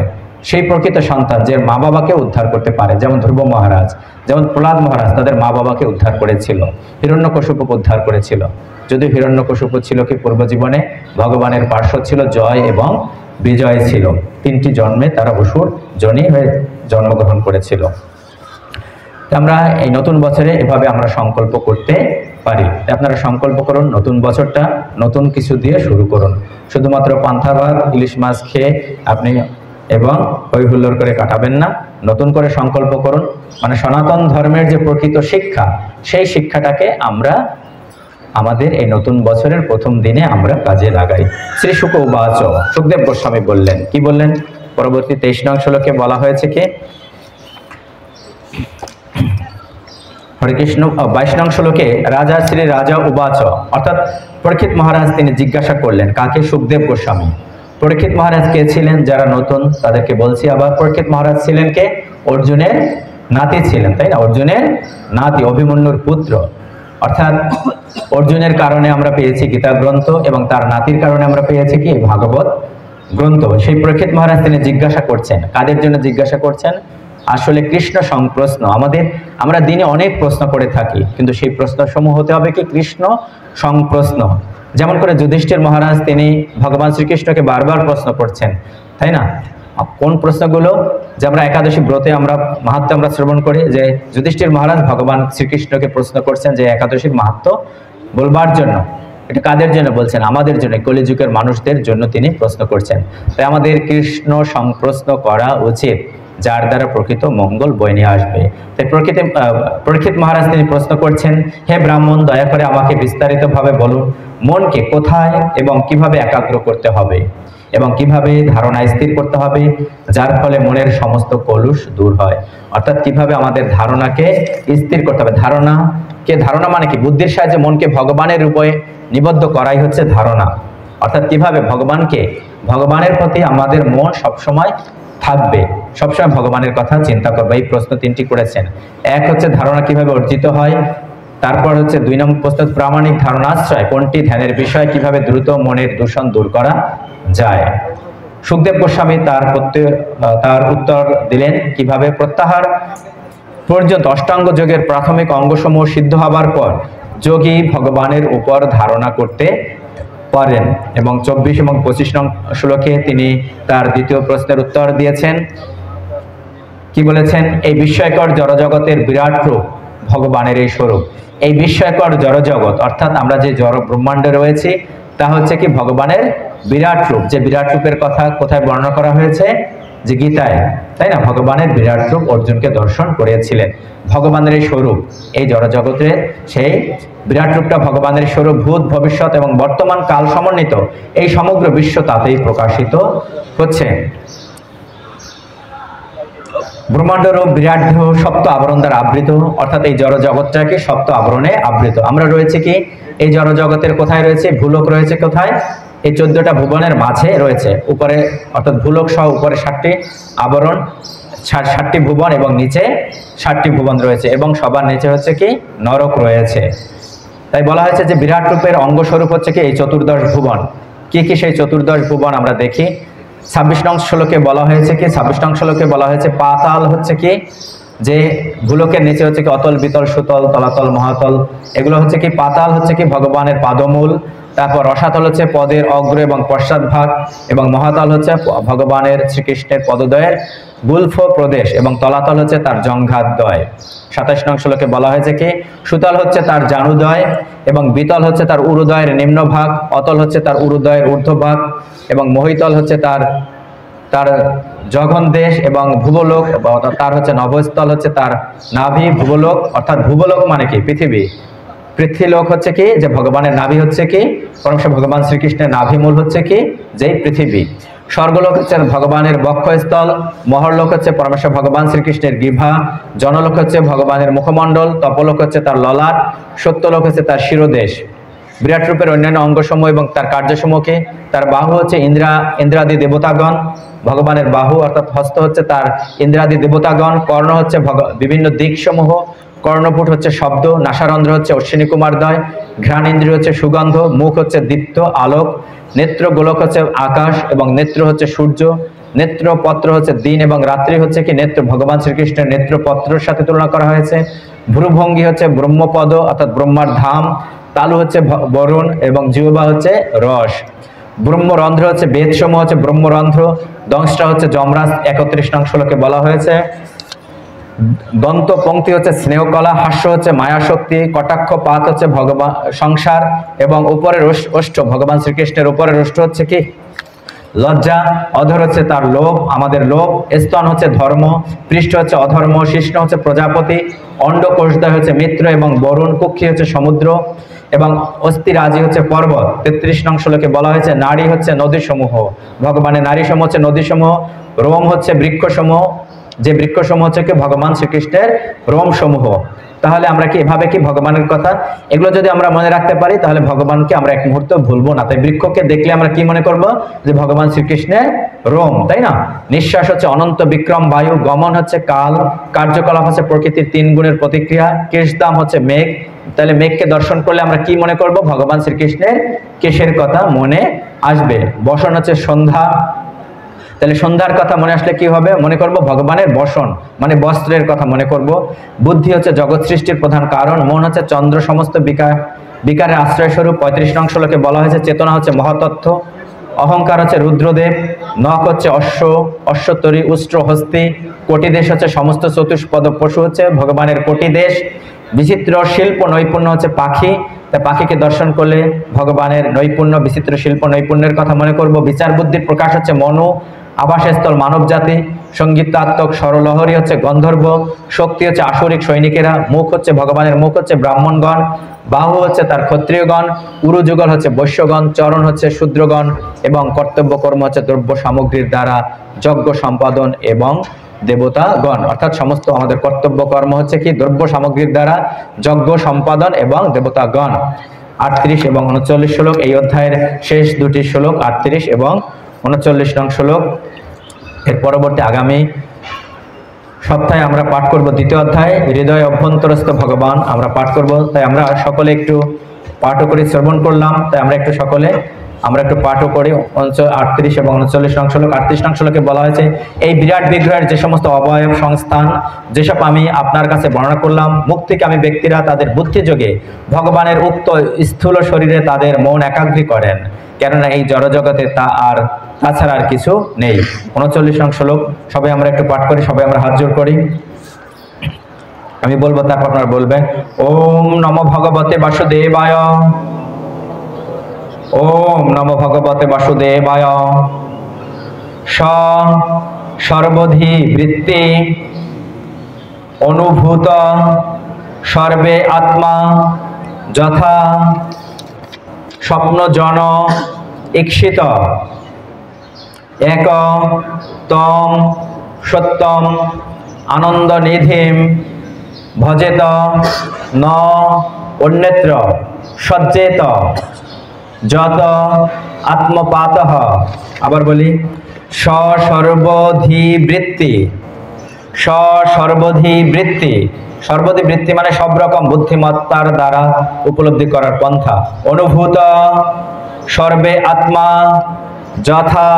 সেই প্রকৃত সন্তান যে মা বাবাকে উদ্ধার করতে পারে। যেমন ধ্রুব মহারাজ, যেমন প্রহ্লাদ মহারাজ তাদের মা বাবাকে উদ্ধার করেছিল, হিরণ্যকশিপুকে উদ্ধার করেছিল। যদিও হিরণ্যকশিপু ছিল কি পূর্বজীবনে ভগবানের পার্শ্ব ছিল, জয় এবং বিজয় ছিল। 3টি জন্মে তারা অসুর জনি হয়ে জন্মগ্রহণ করেছিল। আমরা এই নতুন বছরে এভাবে আমরা সংকল্প করতে পারি। আপনারা সংকল্প করুন, নতুন বছরটা নতুন কিছু দিয়ে শুরু করুন। শুধুমাত্র পান্তা ভাত ইলিশ মাছ খেয়ে আপনি এবং হই হুল্লোড় করে কাটাবেন না। নতুন করে সংকল্প করুন, মানে সনাতন ধর্মের যে প্রকৃত শিক্ষা, সেই শিক্ষাটাকে আমরা আমাদের এই নতুন বছরের প্রথম দিনে আমরা কাজে লাগাই। শ্রী শুক উবাচ, সুখদেব গোস্বামী বললেন, কি বললেন? পরবর্তী 23 নং শ্লোকে বলা হয়েছে কি, হরে কৃষ্ণ। 22 নং শ্লোকে রাজা শ্রী রাজা উবাচ, অর্থাৎ পরীক্ষিত মহারাজ তিনি জিজ্ঞাসা করলেন কাকে? সুখদেব গোস্বামী। পরীক্ষিত মহারাজ কে ছিলেন? যারা নতুন তাদেরকে বলছি আবার, পরীক্ষিত মহারাজ ছিলেন কে? অর্জুনের নাতি ছিলেন, তাই না? অর্জুনের নাতি, অভিমন্যুর পুত্র। অর্থাৎ অর্জুনের কারণে আমরা পেয়েছি গীতা গ্রন্থ এবং তার নাতির কারণে আমরা পেয়েছি কি? ভাগবত গ্রন্থ। সেই পরীক্ষিত মহারাজ তিনি জিজ্ঞাসা করছেন, কাদের জন্য জিজ্ঞাসা করছেন? আসলে কৃষ্ণ সংপ্রশ্ন। আমরা দিনে অনেক প্রশ্ন করে থাকি, কিন্তু সেই প্রশ্নসমূহ হতে হবে কি? কৃষ্ণ সংপ্রশ্ন। যেমন করে যুধিষ্ঠির মহারাজ তিনি ভগবান শ্রীকৃষ্ণকে বারবার প্রশ্ন করছেন, তাই না? কোন প্রশ্নগুলো? যে আমরা একাদশী ব্রতে আমরা মাহাত্ম্য আমরা শ্রবণ করি, যে যুধিষ্ঠির মহারাজ ভগবান শ্রীকৃষ্ণকে প্রশ্ন করছেন যে একাদশীর মাহাত্ম্য বলবার জন্য। এটা কাদের জন্য বলছেন? আমাদের জন্য, কলিযুগের মানুষদের জন্য তিনি প্রশ্ন করছেন। তাই আমাদের কৃষ্ণ সংপ্রশ্ন করা উচিত, যার দ্বারা প্রকৃত মঙ্গল বয়ে নিয়ে আসবে। তাই পরীক্ষিত মহারাজ তিনি প্রশ্ন করছেন, হে ব্রাহ্মণ, দয়া করে আমাকে বিস্তারিতভাবে বলুন, মনকে কোথায় এবং কিভাবে একাগ্র করতে হবে এবং কিভাবে ধারণা স্থির করতে হবে, যার ফলে মনের সমস্ত কলুষ দূর হয়। অর্থাৎ কিভাবে আমাদের ধারণাকে স্থির করতে হবে। ধারণা মানে কি? বুদ্ধির সাহায্যে মনকে ভগবানের রূপে নিবদ্ধ করাই হচ্ছে ধারণা। অর্থাৎ কিভাবে ভগবানের প্রতি আমাদের মন সবসময় থাকবে, সবসময় ভগবানের কথা চিন্তা করবে। এই প্রশ্ন তিনটি করেছেন। এক হচ্ছে ধারণা কিভাবে অর্জিত হয়, তারপর হচ্ছে 2 নম্বর প্রশ্ন প্রামাণিক ধারণাশ্রয় কোনটি ধ্যানের বিষয়, কিভাবে দ্রুত মনের দূষণ দূর করা যায়। সুখদেব গোস্বামী তার উত্তর দিলেন কিভাবে প্রত্যাহার পর্যন্ত অষ্টাঙ্গ যোগের প্রাথমিক অঙ্গসমূহ সিদ্ধ হবার পর যোগী ভগবানের উপর ধারণা করতে পারেন। এবং 24 এবং 25 নং শ্লোকে তিনি তার দ্বিতীয় প্রশ্নের উত্তর দিয়েছেন। কি বলেছেন? এই বিস্ময়কর জড়জগতের বিরাট রূপ ভগবানের এই স্বরূপ। এই বিস্ময়কর জড়জগৎ অর্থাৎ আমরা যে জড় ব্রহ্মাণ্ডে রয়েছি তা হচ্ছে কি ভগবানের বিরাট রূপ। যে বিরাট রূপের কথা কোথায় বর্ণনা করা হয়েছে? যে গীতায়, তাই না? ভগবানের বিরাট রূপ অর্জুনকে দর্শন করিয়েছিলেন। ভগবানের এই স্বরূপ, এই জড়জগতে সেই বিরাট রূপটা ভগবানের স্বরূপ, ভূত ভবিষ্যৎ এবং বর্তমান কাল সমন্বিত এই সমগ্র বিশ্ব তাতেই প্রকাশিত হচ্ছে। ব্রহ্মাণ্ড রূপ বিরাট দেহ সপ্ত আবরণ দ্বারা আবৃত, অর্থাৎ এই জড় জগৎটাকে সপ্ত আবরণে আবৃত। আমরা রয়েছে কি এই জড় জগতের কোথায় রয়েছে? ভূলোক রয়েছে কোথায়? এই 14টা ভুবনের মাঝে রয়েছে। উপরে অর্থাৎ ভূলোক সহ উপরে 7টি আবরণ, 7টি ভুবন এবং নিচে 7টি ভুবন রয়েছে এবং সবার নিচে হচ্ছে কি নরক রয়েছে। তাই বলা হয়েছে যে বিরাট রূপের অঙ্গস্বরূপ হচ্ছে কি এই 14 ভুবন। কি কি সেই 14 ভুবন আমরা দেখি। 26 নং শ্লোকে বলা হয়েছে কি? 26 নং শ্লোকে বলা হয়েছে পাতাল হচ্ছে কি যে ভূলোকের নিচে হচ্ছে কি অতল, বিতল, সুতল, তলাতল, মহাতল। এগুলো হচ্ছে কি পাতাল হচ্ছে কি ভগবানের পাদমূল। তারপর রসাতল হচ্ছে পদের অগ্র এবং পশ্চাৎ ভাগ, এবং মহাতল হচ্ছে ভগবানের শ্রীকৃষ্ণের পদদ্বয়ের গুল্ফ প্রদেশ, এবং তলাতল হচ্ছে তার জঙ্ঘাদ্বয়। 27 নং শ্লোকে বলা হয়েছে কি সুতল হচ্ছে তার জানুদয়, এবং বিতল হচ্ছে তার উরুদয়ের নিম্নভাগ, অতল হচ্ছে তার উরুদয়ের ঊর্ধ্বভাগ, এবং মহিতল হচ্ছে তার জঘন দেশ, এবং ভুবলোক তার হচ্ছে নভস্থল হচ্ছে তার নাভি। ভুবলোক অর্থাৎ ভুবলোক মানে কি পৃথিবী। পৃথ্বীলোক হচ্ছে কি যে ভগবানের নাভি হচ্ছে কি পরমেশ্বর ভগবান শ্রীকৃষ্ণের নাভিমূল হচ্ছে কি যেই পৃথিবী। স্বর্গলোক হচ্ছে ভগবানের বক্ষস্থল, মহরলোক হচ্ছে পরমেশ্বর ভগবান শ্রীকৃষ্ণের জিহ্বা, জনলোক হচ্ছে ভগবানের মুখমণ্ডল, তপলোক হচ্ছে তার ললাট, সত্যলোক হচ্ছে তার শিরোদেশ। বিরাট রূপের অন্যান্য অঙ্গসমূহ এবং তার কার্যসমূহকে, তার বাহু হচ্ছে ইন্দ্রাদি দেবতাগণ, ভগবানের বাহু অর্থাৎ হস্ত হচ্ছে তার ইন্দ্রাদি দেবতাগণ, কর্ণ হচ্ছে বিভিন্ন দিকসমূহ, কর্ণপুট হচ্ছে শব্দ, নাসারন্ধ্র হচ্ছে অশ্বিনী কুমারদ্বয়, ঘ্রাণ ইন্দ্রিয় হচ্ছে সুগন্ধ, মুখ হচ্ছে দীপ্ত আলোক, নেত্র গোলক হচ্ছে আকাশ এবং নেত্র হচ্ছে সূর্য, নেত্রপত্র হচ্ছে দিন এবং রাত্রি হচ্ছে কি নেত্র ভগবান শ্রীকৃষ্ণের নেত্রপত্রের সাথে তুলনা করা হয়েছে। ভ্রুভঙ্গি হচ্ছে ব্রহ্মপদ অর্থাৎ ব্রহ্মার ধাম, তালু হচ্ছে বরুণ এবং জিহ্বা হচ্ছে রস। ব্রহ্মরন্ধ্র হচ্ছে বেদসমূহ হচ্ছে ব্রহ্মরন্ধ্র, দংশটা হচ্ছে যমরাজ 31 নং শ্লোকে বলা হয়েছে। দন্ত পংক্তি হচ্ছে স্নেহকলা, হাস্য হচ্ছে মায়াশক্তি, কটাক্ষ পাত হচ্ছে ভগবান সংসার, এবং উপরের ওষ্ঠ ভগবান শ্রীকৃষ্ণের উপরের ওষ্ঠ হচ্ছে কি লজ্জা, অধর হচ্ছে তার লোভ আমাদের লোভ, স্তন হচ্ছে ধর্ম, পৃষ্ঠ হচ্ছে অধর্ম, শিষ্ণ হচ্ছে প্রজাপতি, অন্ডকোষদ্বয় হচ্ছে মিত্র এবং বরুণ, কুক্ষি হচ্ছে সমুদ্র, এবং অস্থিরাজি হচ্ছে পর্বত। 33 নং শ্লোকে বলা হয়েছে নারী হচ্ছে নদীসমূহ, ভগবানের নারীসমূহ হচ্ছে নদীসমূহ, রোম হচ্ছে বৃক্ষসমূহ, যে বৃক্ষসমূহ হচ্ছে কি ভগবান শ্রীকৃষ্ণের রোম সমূহ। তাহলে আমরা কি এভাবে কি ভগবানের কথা এগুলো যদি আমরা মনে রাখতে পারি তাহলে ভগবানকে আমরা এক মুহূর্ত ভুলবো না। তাই বৃক্ষকে দেখলে আমরা কি মনে করব যে ভগবান শ্রীকৃষ্ণের রোম, তাই না? নিঃশ্বাস হচ্ছে অনন্ত বিক্রম বায়ু, গমন হচ্ছে কাল, কার্যকলাপ হচ্ছে প্রকৃতির 3 গুণের প্রতিক্রিয়া, কেশদাম হচ্ছে মেঘ। তাহলে মেঘকে দর্শন করলে আমরা কি মনে করব? ভগবান শ্রীকৃষ্ণের কেশের কথা মনে আসবে। বসন হচ্ছে সন্ধ্যা, তাহলে সন্ধ্যার কথা মনে আসলে কি হবে? মনে করব ভগবানের বসন মানে বস্ত্রের কথা মনে করব। বুদ্ধি হচ্ছে জগৎ সৃষ্টির প্রধান কারণ, মন হচ্ছে চন্দ্র সমস্ত বিকারের আশ্রয় স্বরূপ। 35 নং শ্লোকে বলা হয়েছে চেতনা হচ্ছে মহাতত্ত্ব, অহংকার হচ্ছে রুদ্রদেব, নখ হচ্ছে অশ্বতরী, উষ্ট্র হস্তি, কোটিদেশ হচ্ছে সমস্ত চতুষ্পদ পশু হচ্ছে ভগবানের কোটিদেশ, বিচিত্র শিল্প নৈপুণ্য হচ্ছে পাখি, তাই পাখিকে দর্শন করলে ভগবানের নৈপুণ্য, বিচিত্র শিল্প নৈপুণ্যের কথা মনে করব। বিচার বুদ্ধির প্রকাশ হচ্ছে মনু, আবাসস্থল মানব জাতি, সঙ্গীতাত্মক স্বরলহরী হচ্ছে গন্ধর্ব, শক্তি হচ্ছে আসরিক সৈনিকেরা, মুখ হচ্ছে ভগবানের মুখ হচ্ছে ব্রাহ্মণগণ, বাহু হচ্ছে তার ক্ষত্রিয়গণ, উরুযুগল হচ্ছে বৈশ্যগণ, চরণ হচ্ছে শূদ্রগণ, এবং কর্তব্য কর্ম হচ্ছে দ্রব্য সামগ্রীর দ্বারা যজ্ঞ সম্পাদন এবং দেবতাগণ। অর্থাৎ সমস্ত আমাদের কর্তব্য কর্ম হচ্ছে কি দ্রব্য সামগ্রীর দ্বারা যজ্ঞ সম্পাদন এবং দেবতাগণ। 38 এবং 39 শ্লোক এই অধ্যায়ের শেষ দুটি শ্লোক, 38 এবং 39 নং শ্লোক। এর পরবর্তী আগামী সপ্তাহে আমরা পাঠ করব দ্বিতীয় অধ্যায়, হৃদয় অভ্যন্তরস্থ ভগবান আমরা পাঠ করব। তাই আমরা সকলে একটু পাঠও করি, শ্রবণ করলাম, তাই আমরা একটু সকলে পাঠও করি 38 এবং 39 নং শ্লোক। 38 নং শ্লোকে বলা হয়েছে, এই বিরাট বিগ্রহের যে সমস্ত অবয়ব সংস্থান যেসব আমি আপনার কাছে বর্ণনা করলাম, মুক্তিকামী ব্যক্তিরা তাদের বুদ্ধিযোগে ভগবানের উক্ত স্থূল শরীরে তাদের মন একাগ্রী করেন, কেননা এই জড়জগতে তাছাড়া আর কিছু নেই। 39 নং শ্লোক সবাই আমরা একটু পাঠ করি, সবাই আমরা হাত জোড় করি। আমি বলবো, তারপর আপনারা বলবেন। ওম নমো ভগবতে বাসুদেবায়, ওম নমো ভগবতে বাসুদেবায়। সর্বধি বৃত্তি অনুভূত সর্বে আত্মা যথা স্বপ্নজন ঈক্ষিত এক তম সত্যম আনন্দনিধিম ভজেত ন অন্যত্র সজ্জেত যত আত্মপাতঃ। আবার বলি, সর্বধি বৃত্তি, সর্বধি বৃত্তি, সর্বধি বৃত্তি মানে সব রকম বুদ্ধিমত্তার দ্বারা উপলব্ধি করার পন্থা। অনুভূত সর্বে আত্মা যথা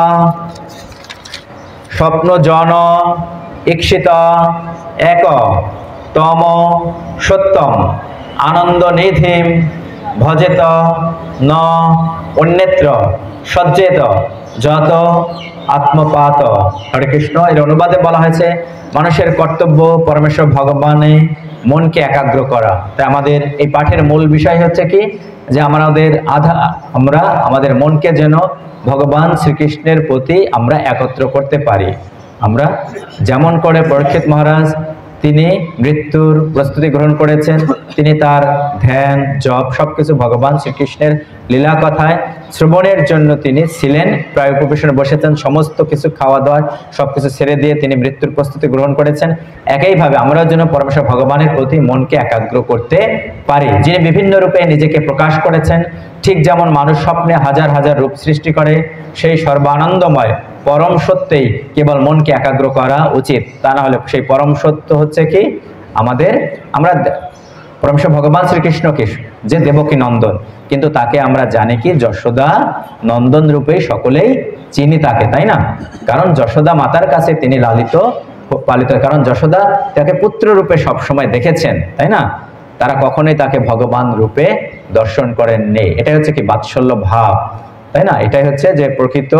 স্বপ্নজন ঈক্ষিত এক তম সত্যম আনন্দনিধিম ভজেত ন অন্যত্র সজ্জেত যত আত্মপাত। হরে কৃষ্ণ। এর অনুবাদে বলা হয়েছে, মানুষের কর্তব্য পরমেশ্বর ভগবানে মনকে একাগ্র করা। তাই আমাদের এই পাঠের মূল বিষয় হচ্ছে কি, যে আমরা আমাদের মনকে যেন ভগবান শ্রীকৃষ্ণের প্রতি আমরা একত্র করতে পারি। আমরা যেমন করে পরীক্ষিত মহারাজ তিনি মৃত্যুর প্রস্তুতি গ্রহণ করেছেন, তিনি তার ধ্যান জপ সবকিছু ভগবান শ্রীকৃষ্ণের লীলা কথায় শ্রবণের জন্য তিনি ছিলেন, প্রায় উপবেশনে বসেছেন, সমস্ত কিছু খাওয়া দাওয়া সবকিছু ছেড়ে দিয়ে তিনি মৃত্যুর প্রস্তুতি গ্রহণ করেছেন। একইভাবে আমরাও যেন পরমেশ্বর ভগবানের প্রতি মনকে একাগ্র করতে পারি, যিনি বিভিন্ন রূপে নিজেকে প্রকাশ করেছেন। ঠিক যেমন মানুষ স্বপ্নে হাজার হাজার রূপ সৃষ্টি করে, সেই সর্বানন্দময় পরম সত্যেই কেবল মনকে একাগ্র করা উচিত। তা না হলে সেই পরম সত্য হচ্ছে কি, আমরা পরমেশ্বর ভগবান শ্রীকৃষ্ণকে যে দেবকী নন্দন, কিন্তু তাকে আমরা জানি কি যশোদা নন্দন রূপে সকলেই চিনি তাকে, তাই না? কারণ যশোদা মাতার কাছে তিনি পালিত, কারণ যশোদা তাকে পুত্র রূপে সবসময় দেখেছেন, তাই না? তারা কখনোই তাকে ভগবান রূপে দর্শন করেননি। এটাই হচ্ছে কি বাৎসল্য ভাব, তাই না? এটাই হচ্ছে যে প্রকৃত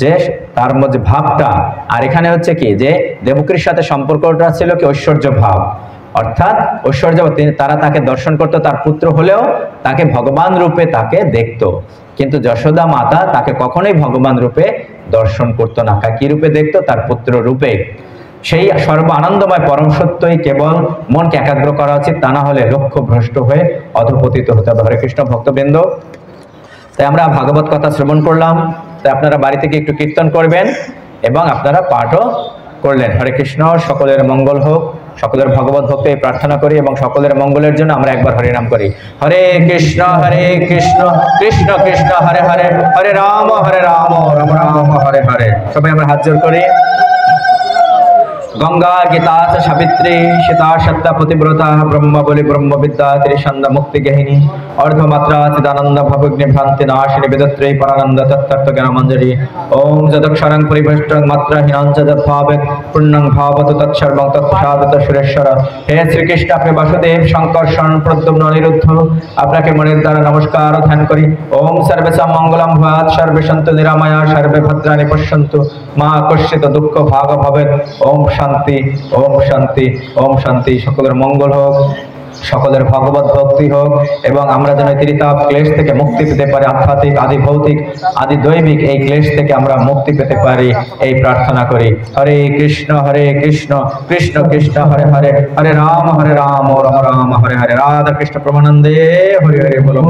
যে তার মধ্যে ভাবটা। আর এখানে হচ্ছে কি, যে দেবকীর সাথে সম্পর্কটা ছিল কি ঐশ্বর্য ভাব, অর্থাৎ ঐশ্বর্য, তারা তাকে দর্শন করতো, তার পুত্র হলেও তাকে ভগবান রূপে তাকে দেখতো। কিন্তু যশোদা মাতা তাকে কখনোই ভগবান রূপে দর্শন করতো না, কি রূপে দেখতো? তার পুত্র রূপে। সেই সর্ব আনন্দময় পরম সত্যই কেবল মনকে একাগ্র করা উচিত, তা না হলে লক্ষ্য ভ্রষ্ট হয়ে অধপতিত হতে হবে। হরে কৃষ্ণ ভক্তবৃন্দ, তাই আমরা ভাগবত কথা শ্রবণ করলাম, তাই আপনারা বাড়ি থেকে একটু কীর্তন করবেন এবং আপনারা পাঠও করলেন। হরে কৃষ্ণ। সকলের মঙ্গল হোক, সকলের ভগবত ভক্তি প্রার্থনা করি এবং সকলের মঙ্গলের জন্য আমরা একবার হরে নাম করি। হরে কৃষ্ণ কৃষ্ণ কৃষ্ণ হরে হরে, হরে রাম রাম রাম হরে হরে। সবাই আমরা হাত জোড় করি। গঙ্গা গীতা সাবিত্রী সীতা সত্য পতিব্রতা ব্রহ্ম বলি ব্রহ্মবিদ্যা ত্রিসন্দ মুক্তি গেহিনী অর্ধমাত্রা চিদানন্দ ভবগ্নি ভ্রান্তি নাশিনী বিদত্রী পরানন্দ তত্ত্ব জ্ঞানমঞ্জরি। ওম যদক্ষরং পরিবেষ্টং মাত্রাহীনং চ যদ্ভাবেৎ পূর্ণং ভাবতু তৎসর্বং তৎসাবিত সুরেশ্বর। হে শ্রীকৃষ্ণ, আপনি বাসুদেব, শঙ্কর্ষণ, প্রদ্যুম্ন, অনিরুদ্ধ, আপনাকে মনের দ্বারা নমস্কার ও ধ্যান করি। ওম সর্বেষাং মঙ্গলং ভূয়াৎ, সর্বে সন্তু নিরাময়া, সর্বে ভদ্রাণি পশ্যন্তু, মা কশ্চিৎ দুঃখ ভাগ ভবেৎ। ওম শান্তি, ওম শান্তি, ওম শান্তি। সকলের মঙ্গল হোক। সকলের ভগবত ভক্তি হোক এবং আমরা যেন ত্রিতাপ ক্লেশ থেকে মুক্তি পেতে পারি, আধ্যাত্মিক আদি ভৌতিক আদি দৈবিক এই ক্লেশ থেকে আমরা মুক্তি পেতে পারি, এই প্রার্থনা করি। হরে কৃষ্ণ কৃষ্ণ কৃষ্ণ হরে হরে, হরে রাম রাম রাম হরে হরে, রাধা কৃষ্ণ প্রেমানন্দে হরে হরে বলো।